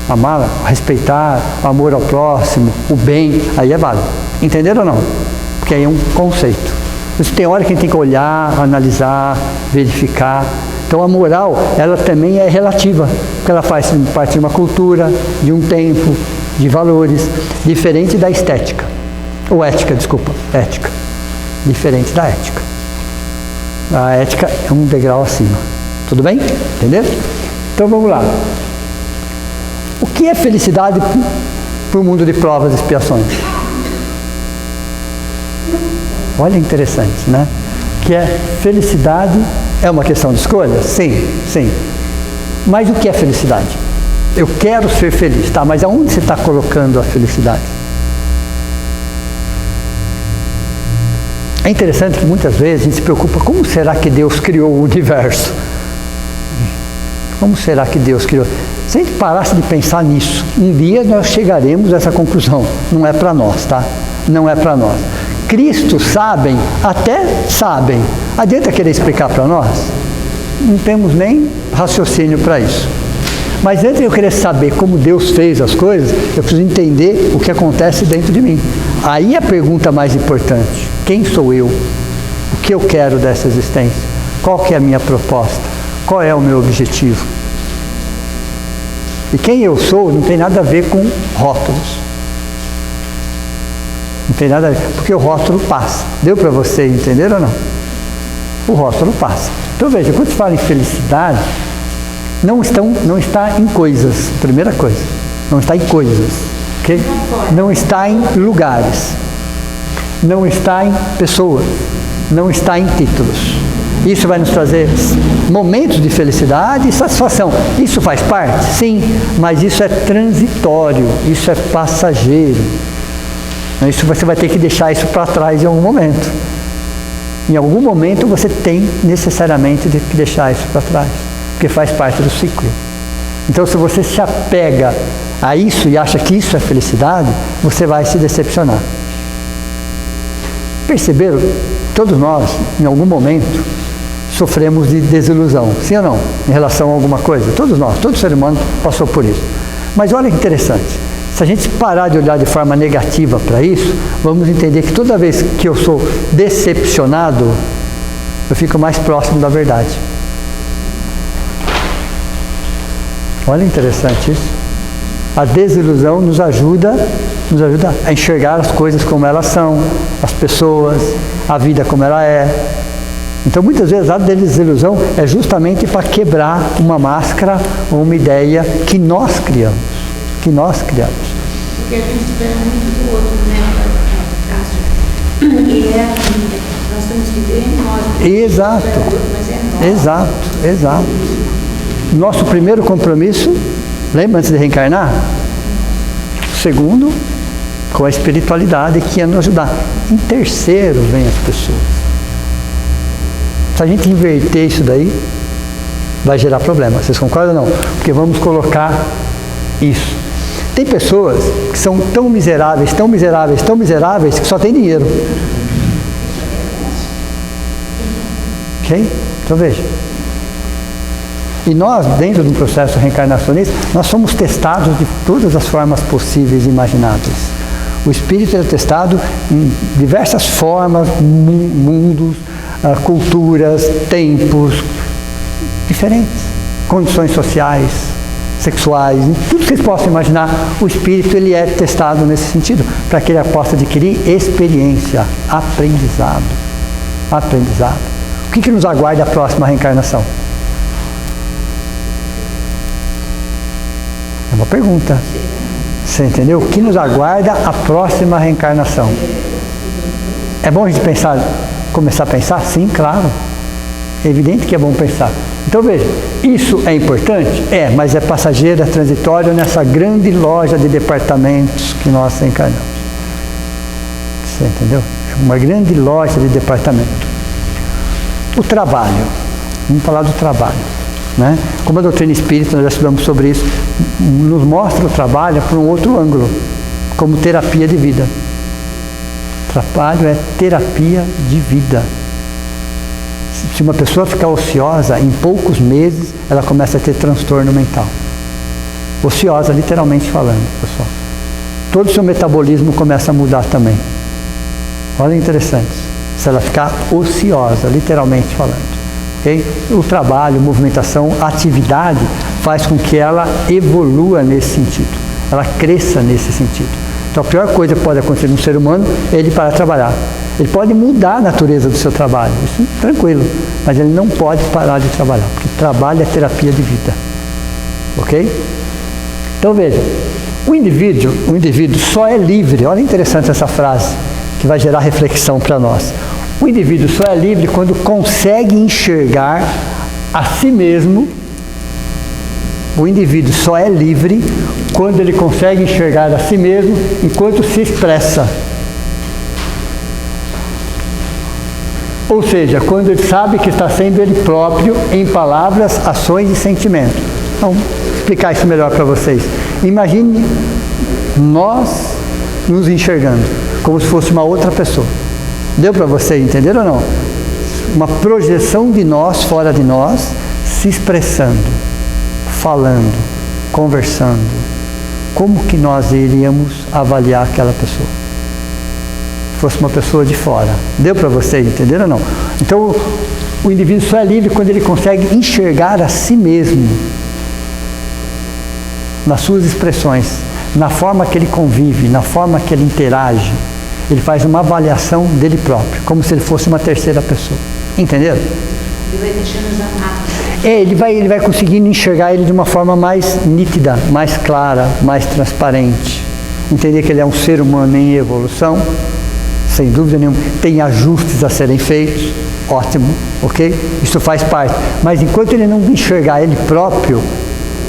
amar, respeitar, o amor ao próximo, o bem, aí é válido. Entenderam ou não? Porque aí é um conceito. Isso tem hora que a gente tem que olhar, analisar, verificar. Então a moral, ela também é relativa, porque ela faz parte de uma cultura, de um tempo, de valores, diferente da estética. Ou ética, desculpa, ética. Diferente da ética. A ética é um degrau acima. Tudo bem? Entendeu? Então vamos lá. O que é felicidade para o mundo de provas e expiações? Olha, interessante, né? Que é felicidade é uma questão de escolha? Sim, sim. Mas o que é felicidade? Eu quero ser feliz, tá? Mas aonde você está colocando a felicidade? É interessante que muitas vezes a gente se preocupa, como será que Deus criou o universo? Como será que Deus criou? Se a gente parasse de pensar nisso, um dia nós chegaremos a essa conclusão. Não é para nós, tá? Não é para nós. Cristo sabem, até sabem. Adianta querer explicar para nós? Não temos nem raciocínio para isso. Mas antes de eu querer saber como Deus fez as coisas, eu preciso entender o que acontece dentro de mim. Aí a pergunta mais importante: quem sou eu? O que eu quero dessa existência? Qual que é a minha proposta? Qual é o meu objetivo? E quem eu sou não tem nada a ver com rótulos. Não tem nada a ver, porque o rótulo passa. Deu para você entender ou não? O rótulo passa. Então veja, quando se fala em felicidade, não está em coisas, primeira coisa. Não está em coisas. Okay? Não está em lugares. Não está em pessoas. Não está em títulos. Isso vai nos trazer momentos de felicidade e satisfação. Isso faz parte? Sim, mas isso é transitório, isso é passageiro. Isso você vai ter que deixar isso para trás em algum momento. Em algum momento você tem necessariamente de deixar isso para trás, porque faz parte do ciclo. Então, se você se apega a isso e acha que isso é felicidade, você vai se decepcionar. Perceberam? Todos nós, em algum momento, sofremos de desilusão, sim ou não? Em relação a alguma coisa. Todos nós, todo ser humano passou por isso. Mas olha que interessante. Se a gente parar de olhar de forma negativa para isso, vamos entender que toda vez que eu sou decepcionado, eu fico mais próximo da verdade. Olha, interessante isso. A desilusão nos ajuda a enxergar as coisas como elas são, as pessoas, a vida como ela é. Então, muitas vezes, a desilusão é justamente para quebrar uma máscara ou uma ideia que nós criamos. Porque a gente espera muito do outro, né? E é a vida. Nós temos que ver em nós. Exato. Mas é nós. Exato. Nosso primeiro compromisso, lembra antes de reencarnar? O segundo, com a espiritualidade que ia nos ajudar. Em terceiro, vem as pessoas. Se a gente inverter isso daí, vai gerar problema. Vocês concordam ou não? Porque vamos colocar isso. Tem pessoas que são tão miseráveis, que só tem dinheiro. Ok? Então veja. E nós, dentro do processo reencarnacionista, nós somos testados de todas as formas possíveis e imagináveis. O espírito é testado em diversas formas, mundos, culturas, tempos diferentes, condições sociais, sexuais, tudo que vocês possam imaginar, o espírito ele é testado nesse sentido, para que ele possa adquirir experiência, aprendizado. O que nos aguarda a próxima reencarnação? É uma pergunta. Você entendeu? O que nos aguarda a próxima reencarnação? É bom a gente começar a pensar? Sim, claro. É evidente que é bom pensar. Então veja, isso é importante? É, mas é passageiro, é transitório nessa grande loja de departamentos que nós reencarnamos. Você entendeu? É uma grande loja de departamento. O trabalho. Vamos falar do trabalho. Né? Como a doutrina espírita, nós já estudamos sobre isso, nos mostra o trabalho por um outro ângulo, como terapia de vida. Trabalho é terapia de vida. Se uma pessoa ficar ociosa, em poucos meses, ela começa a ter transtorno mental. Ociosa, literalmente falando, pessoal. Todo o seu metabolismo começa a mudar também. Olha, interessante. Se ela ficar ociosa, literalmente falando. Okay? O trabalho, movimentação, a atividade faz com que ela evolua nesse sentido. Ela cresça nesse sentido. Então a pior coisa que pode acontecer num ser humano é ele parar de trabalhar. Ele pode mudar a natureza do seu trabalho, isso tranquilo. mas ele não pode parar de trabalhar, porque trabalho é terapia de vida. Ok? Então veja, o indivíduo só é livre, olha interessante essa frase, que vai gerar reflexão para nós. O indivíduo só é livre quando consegue enxergar a si mesmo. O indivíduo só é livre quando ele consegue enxergar a si mesmo enquanto se expressa. Ou seja, quando ele sabe que está sendo ele próprio em palavras, ações e sentimentos. Então, vou explicar isso melhor para vocês. Imagine nós nos enxergando como se fosse uma outra pessoa. Deu para vocês entender ou não? Uma projeção de nós fora de nós, se expressando, falando, conversando. Como que nós iríamos avaliar aquela pessoa? Se fosse uma pessoa de fora. Deu para vocês entender ou não? Então, o indivíduo só é livre quando ele consegue enxergar a si mesmo, nas suas expressões, na forma que ele convive, na forma que ele interage. Ele faz uma avaliação dele próprio, como se ele fosse uma terceira pessoa. Entenderam? Ele vai deixando os amarros. Ele vai conseguindo enxergar ele de uma forma mais nítida, mais clara, mais transparente. Entender que ele é um ser humano em evolução, sem dúvida nenhuma. Tem ajustes a serem feitos, ótimo, ok? Isso faz parte. Mas enquanto ele não enxergar ele próprio,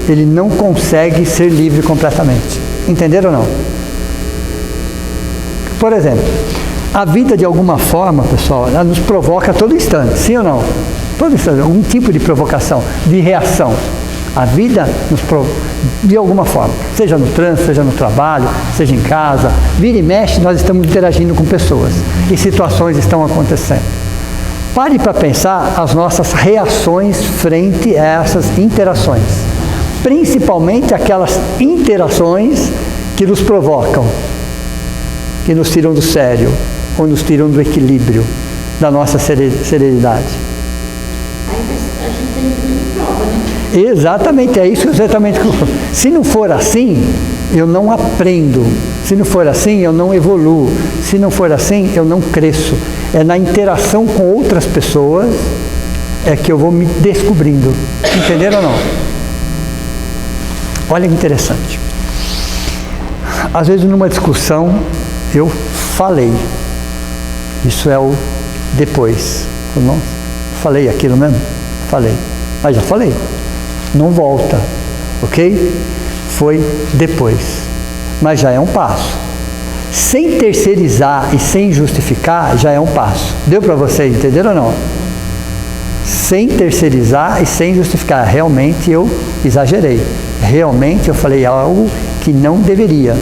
ele não consegue ser livre completamente. Entenderam ou não? Por exemplo, a vida de alguma forma, pessoal, ela nos provoca a todo instante, sim ou não? Todo instante, algum tipo de provocação, de reação. A vida nos provoca de alguma forma, seja no trânsito, seja no trabalho, seja em casa. Vira e mexe, nós estamos interagindo com pessoas e situações estão acontecendo. Pare para pensar as nossas reações frente a essas interações. Principalmente aquelas interações que nos provocam, que nos tiram do sério, ou nos tiram do equilíbrio, da nossa serenidade. Aí a gente tem que prova, né? Exatamente, é isso exatamente que eu falo. Se não for assim, eu não aprendo. Se não for assim, eu não evoluo. Se não for assim, eu não cresço. É na interação com outras pessoas é que eu vou me descobrindo. Entenderam ou não? Olha que interessante. Às vezes numa discussão eu falei. Isso é o depois. Eu não falei aquilo mesmo? Falei. Mas já falei. Não volta. Ok? Foi depois. Mas já é um passo. Sem terceirizar e sem justificar, já é um passo. Deu para vocês entenderam ou não? Sem terceirizar e sem justificar. Realmente eu exagerei. Realmente eu falei algo que não deveria.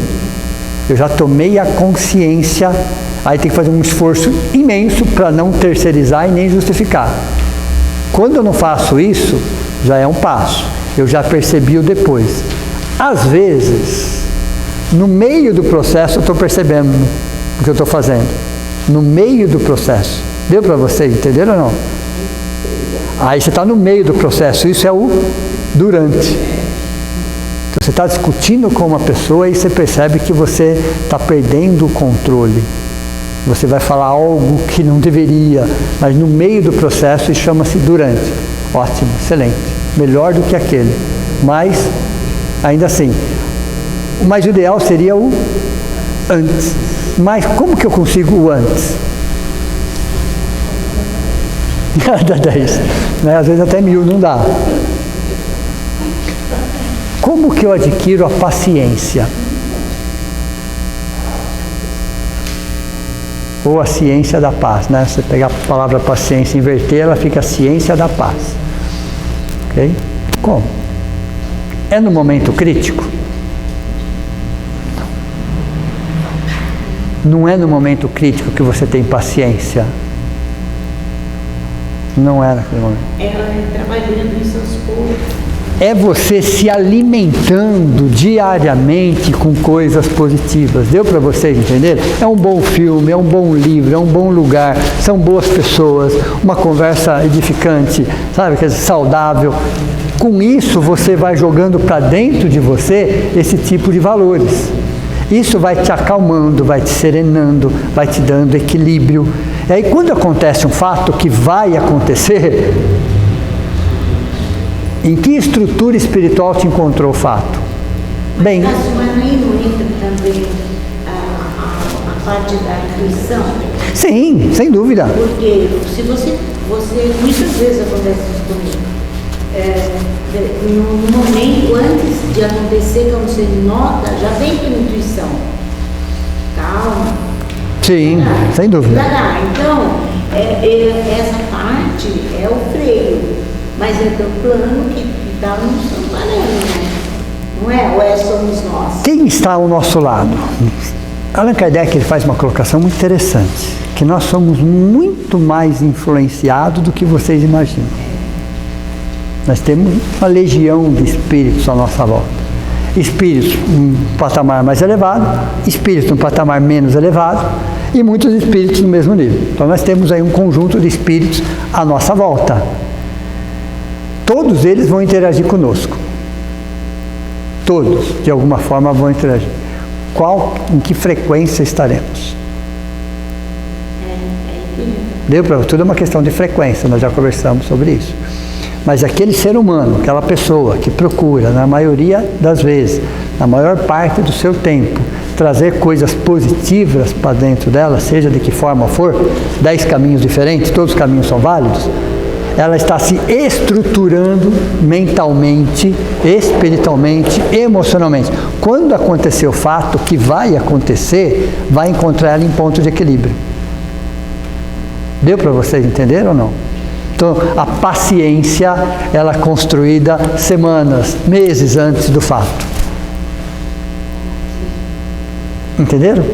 Eu já tomei a consciência, aí tem que fazer um esforço imenso para não terceirizar e nem justificar. Quando eu não faço isso, já é um passo. Eu já percebi o depois. Às vezes, no meio do processo, eu estou percebendo o que eu estou fazendo. No meio do processo. Deu para vocês entenderam ou não? Aí você está no meio do processo. Isso é o durante. Então, você está discutindo com uma pessoa e você percebe que você está perdendo o controle. Você vai falar algo que não deveria, mas no meio do processo isso chama-se durante. Ótimo, excelente. Melhor do que aquele. Mas, ainda assim, o mais ideal seria o antes. Mas como que eu consigo o antes? Dá 10. Né? Às vezes até 1000 não dá. Como que eu adquiro a paciência? Ou a ciência da paz, né? Você pegar a palavra paciência e inverter, ela fica a ciência da paz. Ok? Como? É no momento crítico? Não é no momento crítico que você tem paciência. Não é naquele momento. Ela trabalhando isso aos poucos. É você se alimentando diariamente com coisas positivas. Deu para vocês entenderem? É um bom filme, é um bom livro, é um bom lugar, são boas pessoas, uma conversa edificante, sabe, quer dizer, saudável. Com isso você vai jogando para dentro de você esse tipo de valores. Isso vai te acalmando, vai te serenando, vai te dando equilíbrio. E aí quando acontece um fato que vai acontecer, em que estrutura espiritual te encontrou o fato? Bem, mas aí não entra também a parte da intuição? sim, sem dúvida. Porque se você muitas vezes acontece isso comigo. No momento antes de acontecer, quando você nota, já vem com intuição. Calma. Sim, sem dúvida. Então, essa parte é o freio, mas é do plano que está nos amparando, né? Não é? Ou somos nós? Quem está ao nosso lado? Allan Kardec ele faz uma colocação muito interessante, que nós somos muito mais influenciados do que vocês imaginam. Nós temos uma legião de espíritos à nossa volta. Espíritos num patamar mais elevado, espíritos num patamar menos elevado e muitos espíritos no mesmo nível. Então nós temos aí um conjunto de espíritos à nossa volta. Todos eles vão interagir conosco. Todos, de alguma forma, vão interagir. Em que frequência estaremos? Deu para tudo é uma questão de frequência, nós já conversamos sobre isso. Mas aquele ser humano, aquela pessoa que procura, na maioria das vezes, na maior parte do seu tempo, trazer coisas positivas para dentro dela, seja de que forma for, 10 caminhos diferentes, todos os caminhos são válidos, ela está se estruturando mentalmente, espiritualmente, emocionalmente. Quando acontecer o fato que vai acontecer, vai encontrar ela em ponto de equilíbrio. Deu para vocês entenderem ou não? Então, a paciência, ela é construída semanas, meses antes do fato. Entenderam?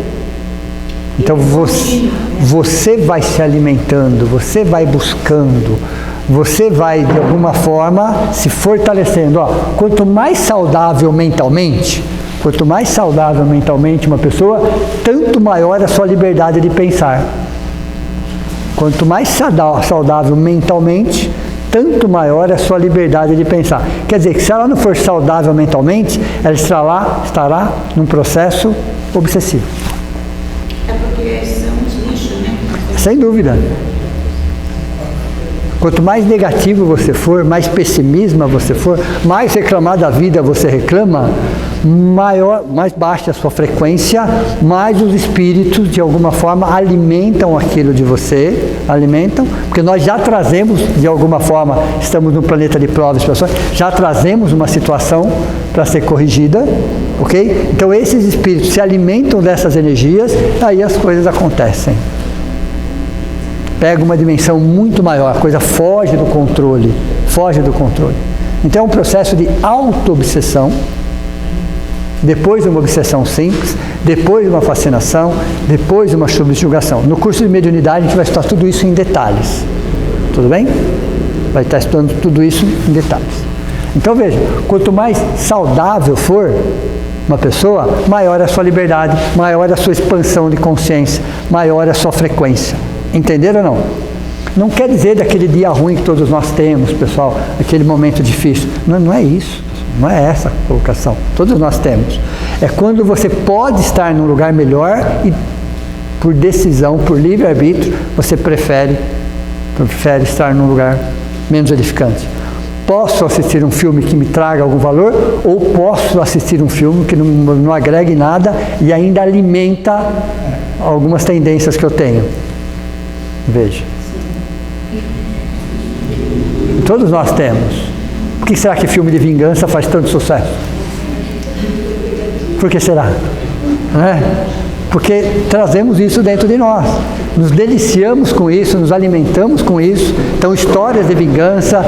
Então, você vai se alimentando, você vai buscando, você vai, de alguma forma, se fortalecendo. Quanto mais saudável mentalmente uma pessoa, tanto maior a sua liberdade de pensar. Quanto mais saudável mentalmente, tanto maior a sua liberdade de pensar. Quer dizer, que se ela não for saudável mentalmente, ela estará num processo obsessivo. É porque somos lixo, né? Sem dúvida. Quanto mais negativo você for, mais pessimista você for, mais reclamar da vida você reclama, mais baixa a sua frequência, mais os espíritos de alguma forma alimentam aquilo de você, porque nós já trazemos de alguma forma, estamos no planeta de provas e expiações, já trazemos uma situação para ser corrigida, ok? Então esses espíritos se alimentam dessas energias, aí as coisas acontecem. Pega uma dimensão muito maior, a coisa foge do controle. Então é um processo de auto-obsessão, depois uma obsessão simples, depois uma fascinação, depois uma subjugação. No curso de mediunidade a gente vai estudar tudo isso em detalhes. Tudo bem? Vai estar estudando tudo isso em detalhes. Então veja, quanto mais saudável for uma pessoa, maior é a sua liberdade, maior é a sua expansão de consciência, maior é a sua frequência. Entenderam ou não? Não quer dizer daquele dia ruim que todos nós temos, pessoal, aquele momento difícil. Não é isso. Não é essa a colocação. Todos nós temos. É quando você pode estar num lugar melhor e, por decisão, por livre-arbítrio, você prefere estar num lugar menos edificante. Posso assistir um filme que me traga algum valor ou posso assistir um filme que não agregue nada e ainda alimenta algumas tendências que eu tenho. Veja. Todos nós temos. Por que será que filme de vingança faz tanto sucesso? Por que será? Não é? Porque trazemos isso dentro de nós. Nos deliciamos com isso, nos alimentamos com isso. Então, histórias de vingança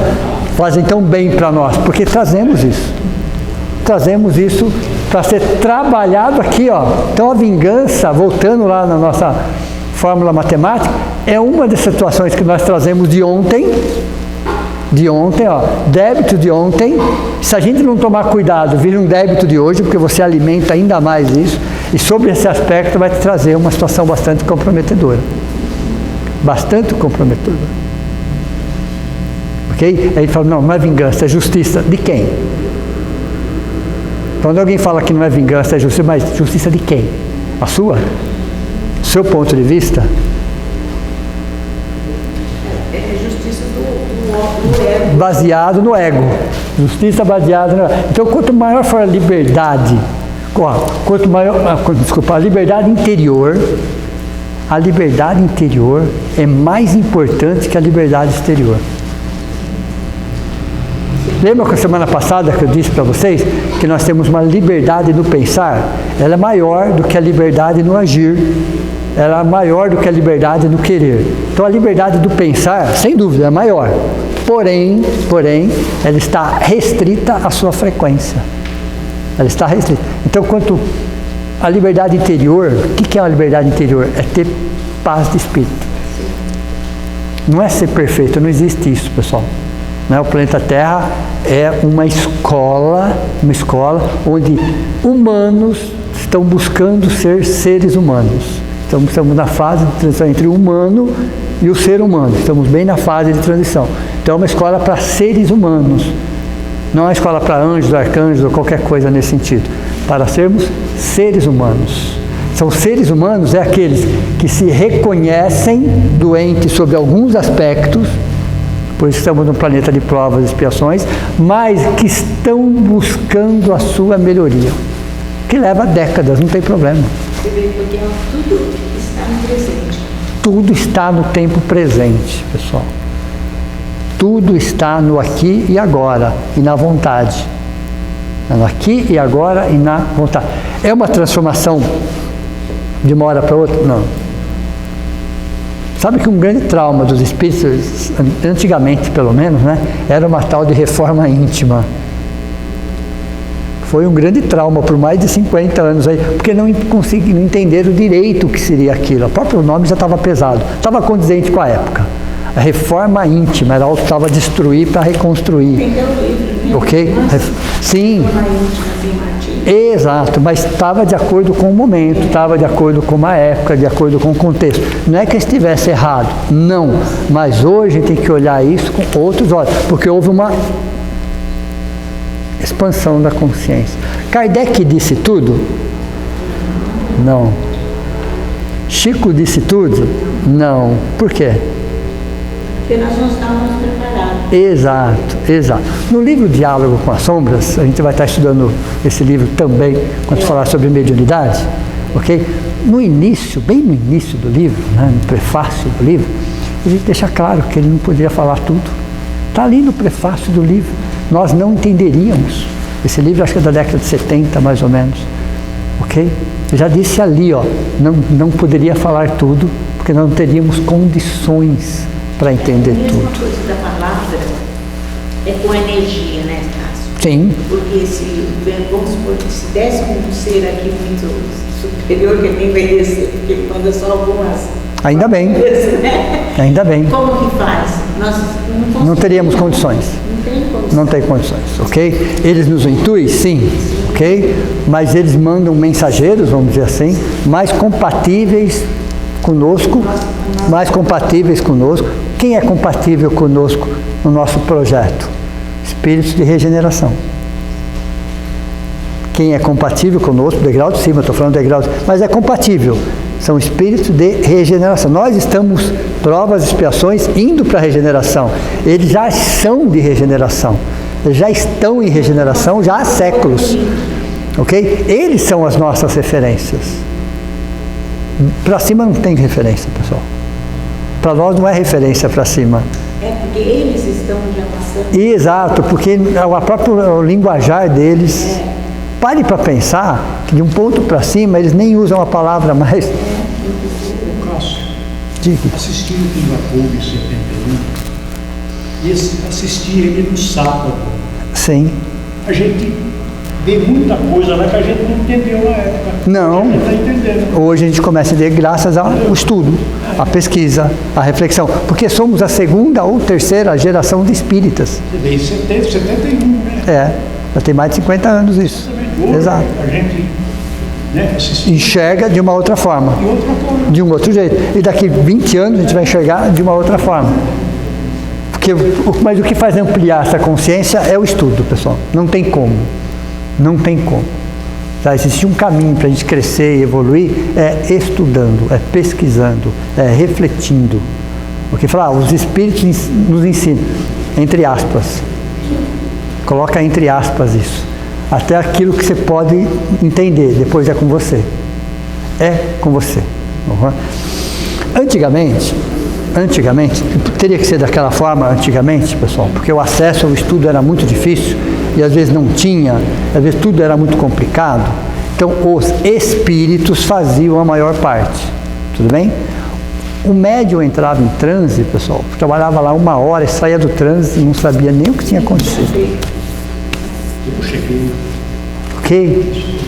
fazem tão bem para nós, porque trazemos isso. Trazemos isso para ser trabalhado aqui, ó. Então, a vingança, voltando lá na nossa fórmula matemática, é uma das situações que nós trazemos de ontem, ó, débito de ontem. Se a gente não tomar cuidado, vira um débito de hoje, porque você alimenta ainda mais isso, e sobre esse aspecto vai te trazer uma situação bastante comprometedora. Bastante comprometedora. Ok? Aí ele fala, não é vingança, é justiça. De quem? Quando alguém fala que não é vingança, é justiça, mas justiça de quem? A sua? Seu ponto de vista? baseado no ego. Justiça baseada no ego. Então, quanto maior for a liberdade, quanto maior, a liberdade interior é mais importante que a liberdade exterior. Lembra que a semana passada que eu disse para vocês que nós temos uma liberdade no pensar? Ela é maior do que a liberdade no agir. Ela é maior do que a liberdade no querer. Então a liberdade do pensar, sem dúvida, é maior. Porém, ela está restrita à sua frequência. Ela está restrita. Então, quanto a liberdade interior, o que é uma liberdade interior? É ter paz de espírito. Não é ser perfeito, não existe isso, pessoal. O planeta Terra é uma escola onde humanos estão buscando ser seres humanos. Então, estamos na fase de transição entre o humano e o ser humano. Estamos bem na fase de transição. Então, é uma escola para seres humanos. Não é uma escola para anjos, arcanjos ou qualquer coisa nesse sentido. Para sermos seres humanos. São seres humanos, é aqueles que se reconhecem doentes sobre alguns aspectos, por isso estamos no planeta de provas e expiações, mas que estão buscando a sua melhoria, que leva décadas, não tem problema. Você vê, porque tudo está no presente. Tudo está no tempo presente, pessoal. Tudo está no aqui e agora, e na vontade. No aqui e agora e na vontade. É uma transformação de uma hora para outra? Não. Sabe que um grande trauma dos espíritos, antigamente pelo menos, era uma tal de reforma íntima. Foi um grande trauma por mais de 50 anos aí, porque não conseguiram entender o direito que seria aquilo. O próprio nome já estava pesado, estava condizente com a época. A reforma íntima era algo que estava a destruir para reconstruir. Entendeu o livro, né? Ok? Sim. Reforma íntima, sem Martim. Exato, mas estava de acordo com o momento, estava de acordo com a época, de acordo com o contexto. Não é que estivesse errado, não. Mas hoje a gente tem que olhar isso com outros olhos, porque houve uma expansão da consciência. Kardec disse tudo? Não. Chico disse tudo? Não. Por quê? Porque nós não estávamos preparados. Exato. No livro Diálogo com as Sombras, a gente vai estar estudando esse livro também, quando falar sobre mediunidade, ok? No início, bem no início do livro, no prefácio do livro, ele deixa claro que ele não poderia falar tudo. Está ali no prefácio do livro. Nós não entenderíamos. Esse livro acho que é da década de 70, mais ou menos. Ok? Eu já disse ali, não poderia falar tudo, porque não teríamos condições para entender tudo. A mesma coisa da palavra é com energia, né, Cássio? Sim. Porque vamos supor que se desse um ser aqui muito superior, que ele nem vai descer, porque ele manda só algumas... Ainda bem. Coisas, né? Ainda bem. Como que faz? Nós não teríamos condições. Não tem condições, ok? Eles nos intuem, sim, ok? Mas eles mandam mensageiros, vamos dizer assim, mais compatíveis conosco. Quem é compatível conosco no nosso projeto? Espíritos de regeneração. Quem é compatível conosco, degrau de cima, estou falando degrau de cima, mas é compatível. São espíritos de regeneração. Nós estamos, provas e expiações, indo para a regeneração. Eles já são de regeneração. Eles já estão em regeneração já há séculos. Ok? Eles são as nossas referências. Para cima não tem referência, pessoal. Para nós não é referência para cima. É porque eles estão já passando. Exato, porque o próprio linguajar deles... Pare para pensar que de um ponto para cima eles nem usam a palavra mais. O Cássio, diga. Assisti o Pinga Fogo em 71 e assisti ele no sábado. Sim. A gente vê muita coisa lá que a gente não entendeu na época. Não. A gente está entendendo. Hoje a gente começa a ver graças ao estudo, à pesquisa, à reflexão. Porque somos a segunda ou terceira geração de espíritas. Desde 71, né? Já tem mais de 50 anos isso. Hoje, exato. A gente enxerga de uma outra forma. De um outro jeito. E daqui 20 anos a gente vai enxergar de uma outra forma. Mas o que faz ampliar essa consciência é o estudo, pessoal. Não tem como. Não tem como. Já existe um caminho para a gente crescer e evoluir, é estudando, é pesquisando, é refletindo. Porque falar, os espíritos nos ensinam. entre aspas. Coloca entre aspas isso. Até aquilo que você pode entender, depois é com você. É com você. Uhum. Antigamente, teria que ser daquela forma antigamente, pessoal, porque o acesso ao estudo era muito difícil e às vezes não tinha, às vezes tudo era muito complicado. Então, os espíritos faziam a maior parte. Tudo bem? O médium entrava em transe, pessoal, trabalhava lá 1 hora e saía do transe e não sabia nem o que tinha acontecido. Eu cheguei. Ok?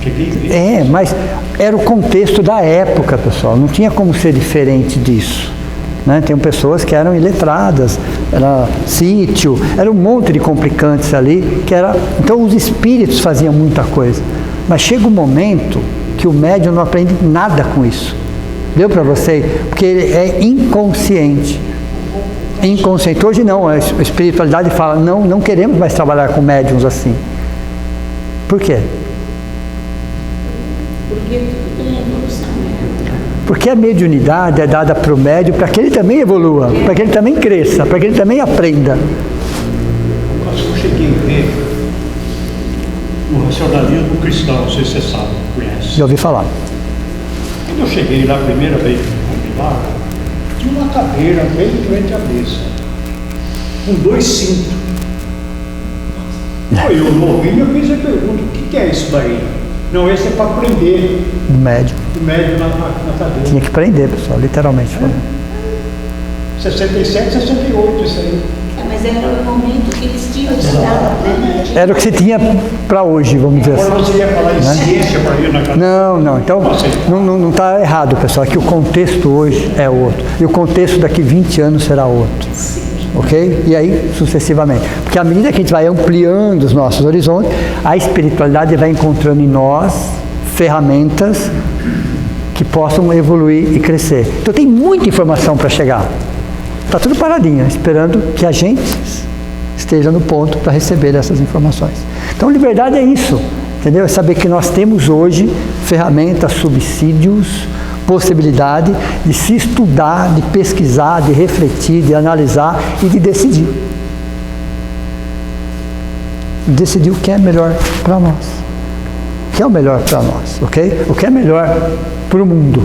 Cheguei. Mas era o contexto da época, pessoal. Não tinha como ser diferente disso. Né? Tem pessoas que eram iletradas, era sítio, era um monte de complicantes ali. Então os espíritos faziam muita coisa. Mas chega um momento que o médium não aprende nada com isso. Deu para você? Porque ele é inconsciente. Inconsciente. Hoje não, a espiritualidade fala, não queremos mais trabalhar com médiums assim. Por quê? Porque tudo tem evolução. Porque a mediunidade é dada para o médium para que ele também evolua, para que ele também cresça, para que ele também aprenda. Eu cheguei a ver o racionalismo cristão, não sei se você sabe, conhece. Já ouvi falar. Quando eu cheguei lá a primeira vez lá, tinha uma cadeira bem em frente à mesa, com 2 cintos. Aí eu novinho, eu fiz a pergunta, o que é isso daí? Não, esse é para prender O médium. o médium na cadeira. Tinha que prender, pessoal, literalmente falando. 67, 68 isso aí. Mas era o momento que eles tinham de estar, né? Era o que se tinha para hoje, vamos dizer Agora assim. você ia falar em ciência para ir na cadeira. Não. Então, não está errado, pessoal. É que o contexto hoje é outro. E o contexto daqui 20 anos será outro. Ok? E aí, sucessivamente. Porque à medida que a gente vai ampliando os nossos horizontes, a espiritualidade vai encontrando em nós ferramentas que possam evoluir e crescer. Então tem muita informação para chegar. Está tudo paradinho, esperando que a gente esteja no ponto para receber essas informações. Então, liberdade é isso, entendeu? É saber que nós temos hoje ferramentas, subsídios, possibilidade de se estudar, de pesquisar, de refletir, de analisar e de decidir. Decidir o que é melhor para nós. O que é o melhor para nós, ok? O que é melhor para o mundo.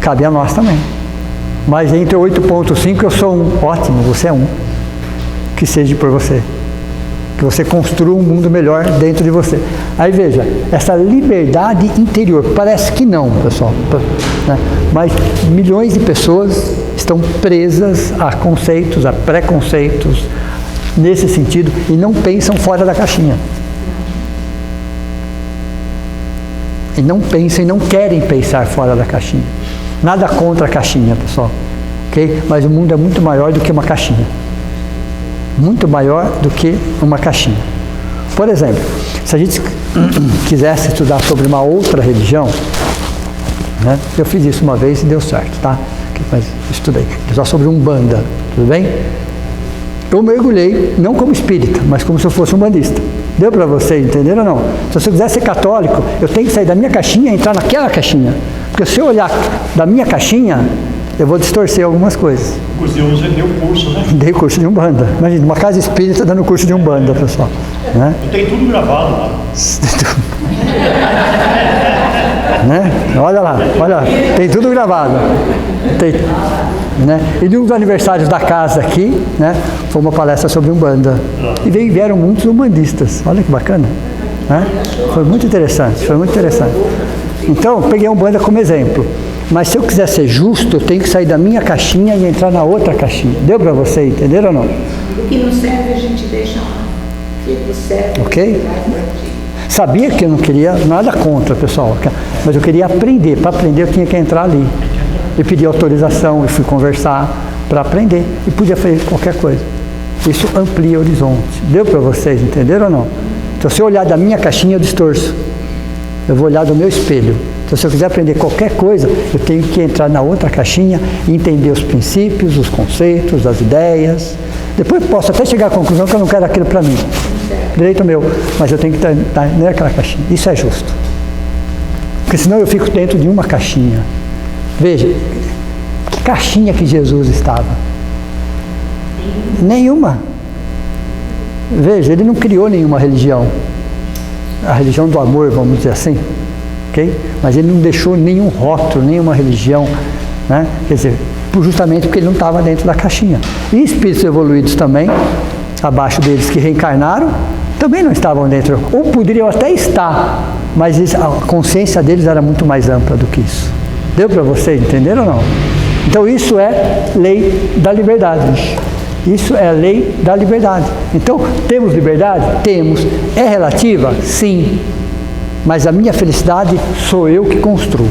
Cabe a nós também. Mas entre 8.5 eu sou um. Ótimo, você é um. Que seja por você. Que você construa um mundo melhor dentro de você. Aí veja, essa liberdade interior, parece que não, pessoal, né? Mas milhões de pessoas estão presas a conceitos, a preconceitos, nesse sentido, e não pensam fora da caixinha. E não pensam e não querem pensar fora da caixinha. Nada contra a caixinha, pessoal, ok? Mas o mundo é muito maior do que uma caixinha. Muito maior do que uma caixinha. Por exemplo, se a gente quisesse estudar sobre uma outra religião, né? Eu fiz isso uma vez e deu certo, tá? Mas estudei. Só sobre Umbanda, tudo bem? Eu mergulhei, não como espírita, mas como se eu fosse umbandista. Deu para você entender ou não? Se eu quiser ser católico, eu tenho que sair da minha caixinha e entrar naquela caixinha. Porque se eu olhar da minha caixinha, eu vou distorcer algumas coisas. Você deu curso, né? Dei curso de Umbanda. Imagina, uma casa espírita dando curso de Umbanda, pessoal. Né? Eu tenho tudo gravado lá. Né? Olha lá, tem tudo gravado. Tem, né? E de um dos aniversários da casa aqui, né, foi uma palestra sobre Umbanda. E vieram muitos umbandistas. Olha que bacana. Né? Foi muito interessante, foi muito interessante. Então, peguei a Umbanda como exemplo. Mas se eu quiser ser justo, eu tenho que sair da minha caixinha e entrar na outra caixinha. Deu para você entender ou não? O que não serve a gente deixa lá. O que serve, ok? Sabia que eu não queria nada contra, pessoal, mas eu queria aprender. Para aprender eu tinha que entrar ali. Eu pedi autorização, eu fui conversar para aprender e podia fazer qualquer coisa. Isso amplia o horizonte. Deu para vocês, entenderam ou não? Então, se eu olhar da minha caixinha, eu distorço. Eu vou olhar do meu espelho. Então, se eu quiser aprender qualquer coisa, eu tenho que entrar na outra caixinha e entender os princípios, os conceitos, as ideias. Depois posso até chegar à conclusão que eu não quero aquilo para mim. Direito meu. Mas eu tenho que estar naquela caixinha. Isso é justo. Porque senão eu fico dentro de uma caixinha. Veja, que caixinha que Jesus estava. Nenhuma. Veja, ele não criou nenhuma religião. A religião do amor, vamos dizer assim. Okay? Mas ele não deixou nenhum rótulo, nenhuma religião. Né? Quer dizer, justamente porque ele não estava dentro da caixinha. E espíritos evoluídos também, abaixo deles que reencarnaram, também não estavam dentro. Ou poderiam até estar, mas a consciência deles era muito mais ampla do que isso. Deu para vocês entender ou não? Então isso é lei da liberdade. Isso é a lei da liberdade. Então, temos liberdade? Temos. É relativa? Sim. Mas a minha felicidade sou eu que construo.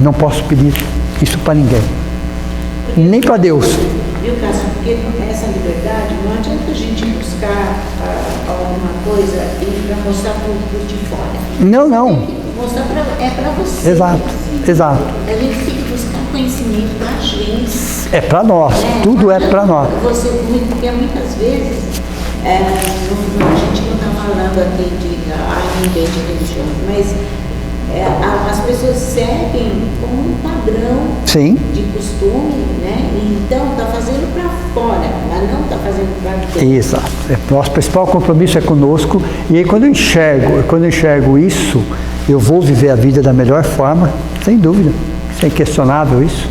Não posso pedir isso para ninguém. Nem para Deus. Viu, Cássio? Porque essa liberdade, não adianta a gente buscar alguma coisa para mostrar para o de fora. Não, não. Mostrar é para você. Exato, exato. A gente tem que buscar conhecimento para a gente. É para nós, tudo é para nós. Porque muitas vezes, a gente não está falando aqui de religião, mas as pessoas seguem como um padrão Sim. de costume, né? Então está fazendo para fora, mas não está fazendo para dentro. Exato. Nosso principal compromisso é conosco. E aí quando eu enxergo isso, eu vou viver a vida da melhor forma, sem dúvida, sem questionável isso,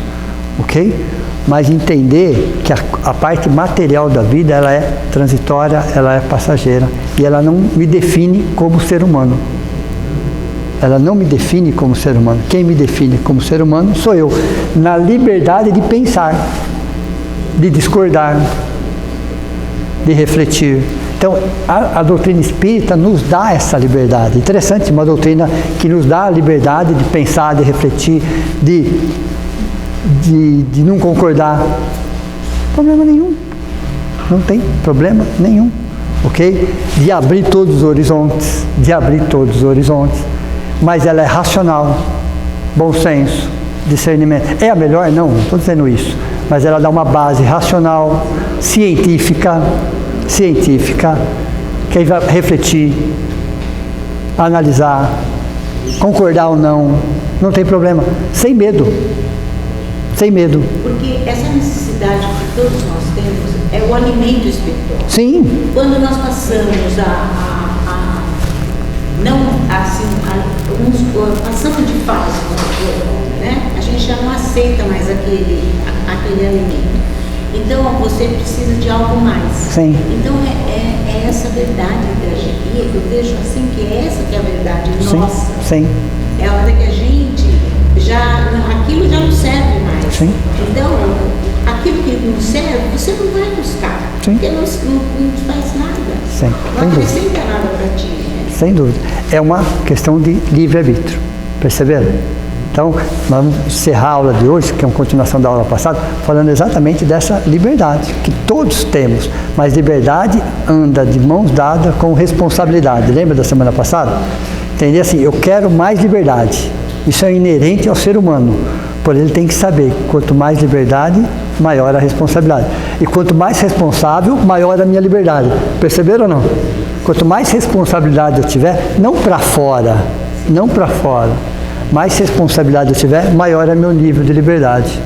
ok? Mas entender que a parte material da vida, ela é transitória, ela é passageira, e ela não me define como ser humano. Ela não me define como ser humano. Quem me define como ser humano sou eu, na liberdade de pensar, de discordar, de refletir. Então, a doutrina espírita nos dá essa liberdade. Interessante, uma doutrina que nos dá a liberdade de pensar, de refletir, de não concordar. Problema nenhum. Não tem problema nenhum. Ok? De abrir todos os horizontes. Mas ela é racional, bom senso, discernimento. É a melhor? Não estou dizendo isso. Mas ela dá uma base racional, científica, que aí vai refletir, analisar, concordar ou não tem problema, sem medo. Porque essa necessidade que todos nós temos é o alimento espiritual. Sim. Quando nós passamos passamos de fase, né? A gente já não aceita mais aquele alimento. Então você precisa de algo mais. Sim. Então é essa verdade que a gente, eu vejo assim que é essa que é a verdade nossa. Sim. É a hora que a gente aquilo já não serve mais. Sim. Então aquilo que não serve, você não vai buscar. Sim. Porque não faz nada. Sim. Não acrescenta nada para ti. Sem dúvida. É uma questão de livre-arbítrio. Perceberam? Então, vamos encerrar a aula de hoje, que é uma continuação da aula passada, falando exatamente dessa liberdade, que todos temos. Mas liberdade anda de mãos dadas com responsabilidade. Lembra da semana passada? Entender assim, eu quero mais liberdade. Isso é inerente ao ser humano. Porém, ele tem que saber que quanto mais liberdade, maior a responsabilidade. E quanto mais responsável, maior a minha liberdade. Perceberam ou não? Quanto mais responsabilidade eu tiver, não para fora, mais responsabilidade eu tiver, maior é meu nível de liberdade.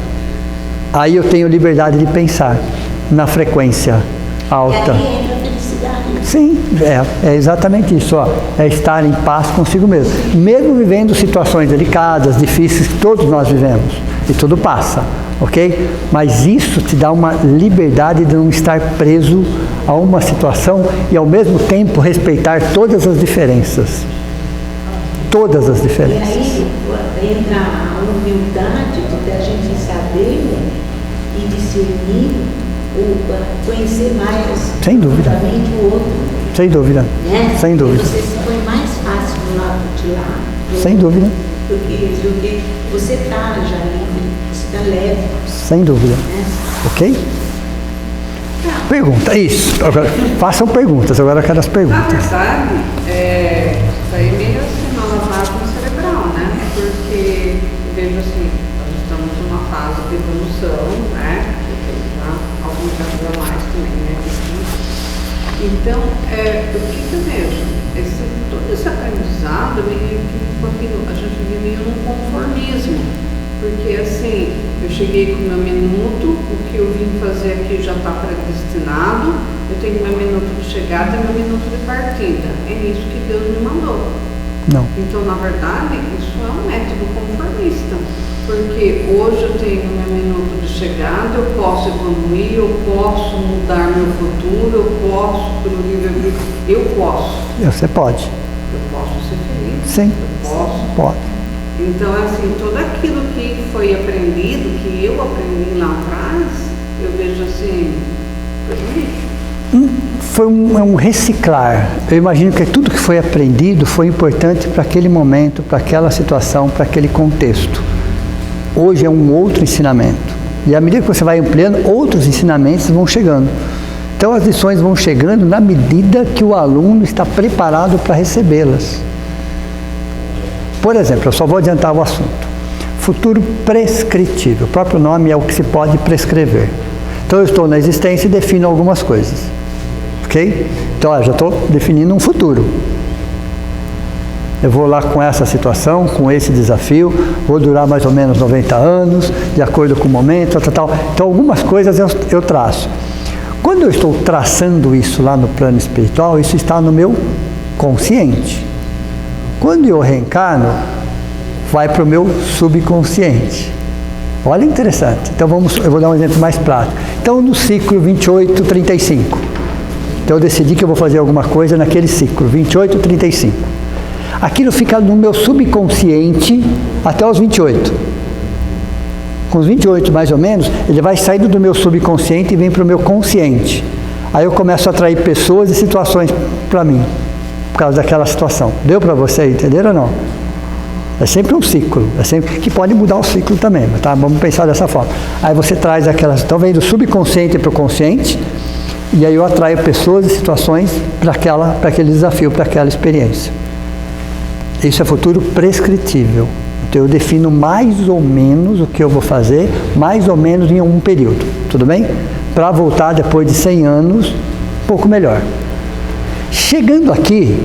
Aí eu tenho liberdade de pensar na frequência alta. E aí entra a felicidade. Sim, é exatamente isso, ó. É estar em paz consigo mesmo. Mesmo vivendo situações delicadas, difíceis, que todos nós vivemos. E tudo passa, ok? Mas isso te dá uma liberdade de não estar preso a uma situação e ao mesmo tempo respeitar todas as diferenças. Todas as diferenças. E aí entra a humildade de a gente saber e discernir, conhecer mais sem dúvida o outro. Sem dúvida. Né? Sem dúvida. Você se põe mais fácil do lado de lá. Sem dúvida. Porque você está já livre, você está leve. Sem dúvida. Né? Ok? Pergunta, isso. Agora, façam perguntas, agora eu quero as perguntas. Na verdade, isso aí é meio assim, uma lavagem cerebral, né? Porque, vejo assim, nós estamos numa fase de evolução, né? Já alguns anos a mais também, né? Então, o que eu vejo? Todo esse aprendizado, a gente vive meio num conformismo, Porque assim, eu cheguei com o meu minuto, o que eu vim fazer aqui já está predestinado, eu tenho meu minuto de chegada e meu minuto de partida. É isso que Deus me mandou. Não. Então, na verdade, isso é um método conformista. Porque hoje eu tenho meu minuto de chegada, eu posso evoluir, eu posso mudar meu futuro, eu posso, pelo livre-arbítrio, eu posso. Você pode. Eu posso ser feliz. Sim. Eu posso. Pode. Então, assim, tudo aquilo que foi aprendido, que eu aprendi lá atrás, eu vejo assim, Foi um reciclar. Eu imagino que tudo que foi aprendido foi importante para aquele momento, para aquela situação, para aquele contexto. Hoje é um outro ensinamento. E à medida que você vai ampliando, outros ensinamentos vão chegando. Então as lições vão chegando na medida que o aluno está preparado para recebê-las. Por exemplo, eu só vou adiantar o assunto. Futuro prescritível. O próprio nome é o que se pode prescrever. Então eu estou na existência e defino algumas coisas. Ok? Então já estou definindo um futuro. Eu vou lá com essa situação, com esse desafio, vou durar mais ou menos 90 anos, de acordo com o momento, tal. Então algumas coisas eu traço. Quando eu estou traçando isso lá no plano espiritual, isso está no meu consciente. Quando eu reencarno, vai para o meu subconsciente. Olha, interessante. Então eu vou dar um exemplo mais prático. Então no ciclo 28-35. Então eu decidi que eu vou fazer alguma coisa naquele ciclo, 28-35. Aquilo fica no meu subconsciente até os 28. Com os 28 mais ou menos, ele vai saindo do meu subconsciente e vem para o meu consciente. Aí eu começo a atrair pessoas e situações para mim, por causa daquela situação. Deu para você entender ou não? É sempre um ciclo, é sempre que pode mudar o ciclo também, tá? Vamos pensar dessa forma. Aí você traz aquelas, então vem do subconsciente para o consciente, e aí eu atraio pessoas e situações para aquele desafio, para aquela experiência. Isso é futuro prescritível. Então eu defino mais ou menos o que eu vou fazer, mais ou menos em um período, tudo bem? Para voltar depois de 100 anos, um pouco melhor. Chegando aqui,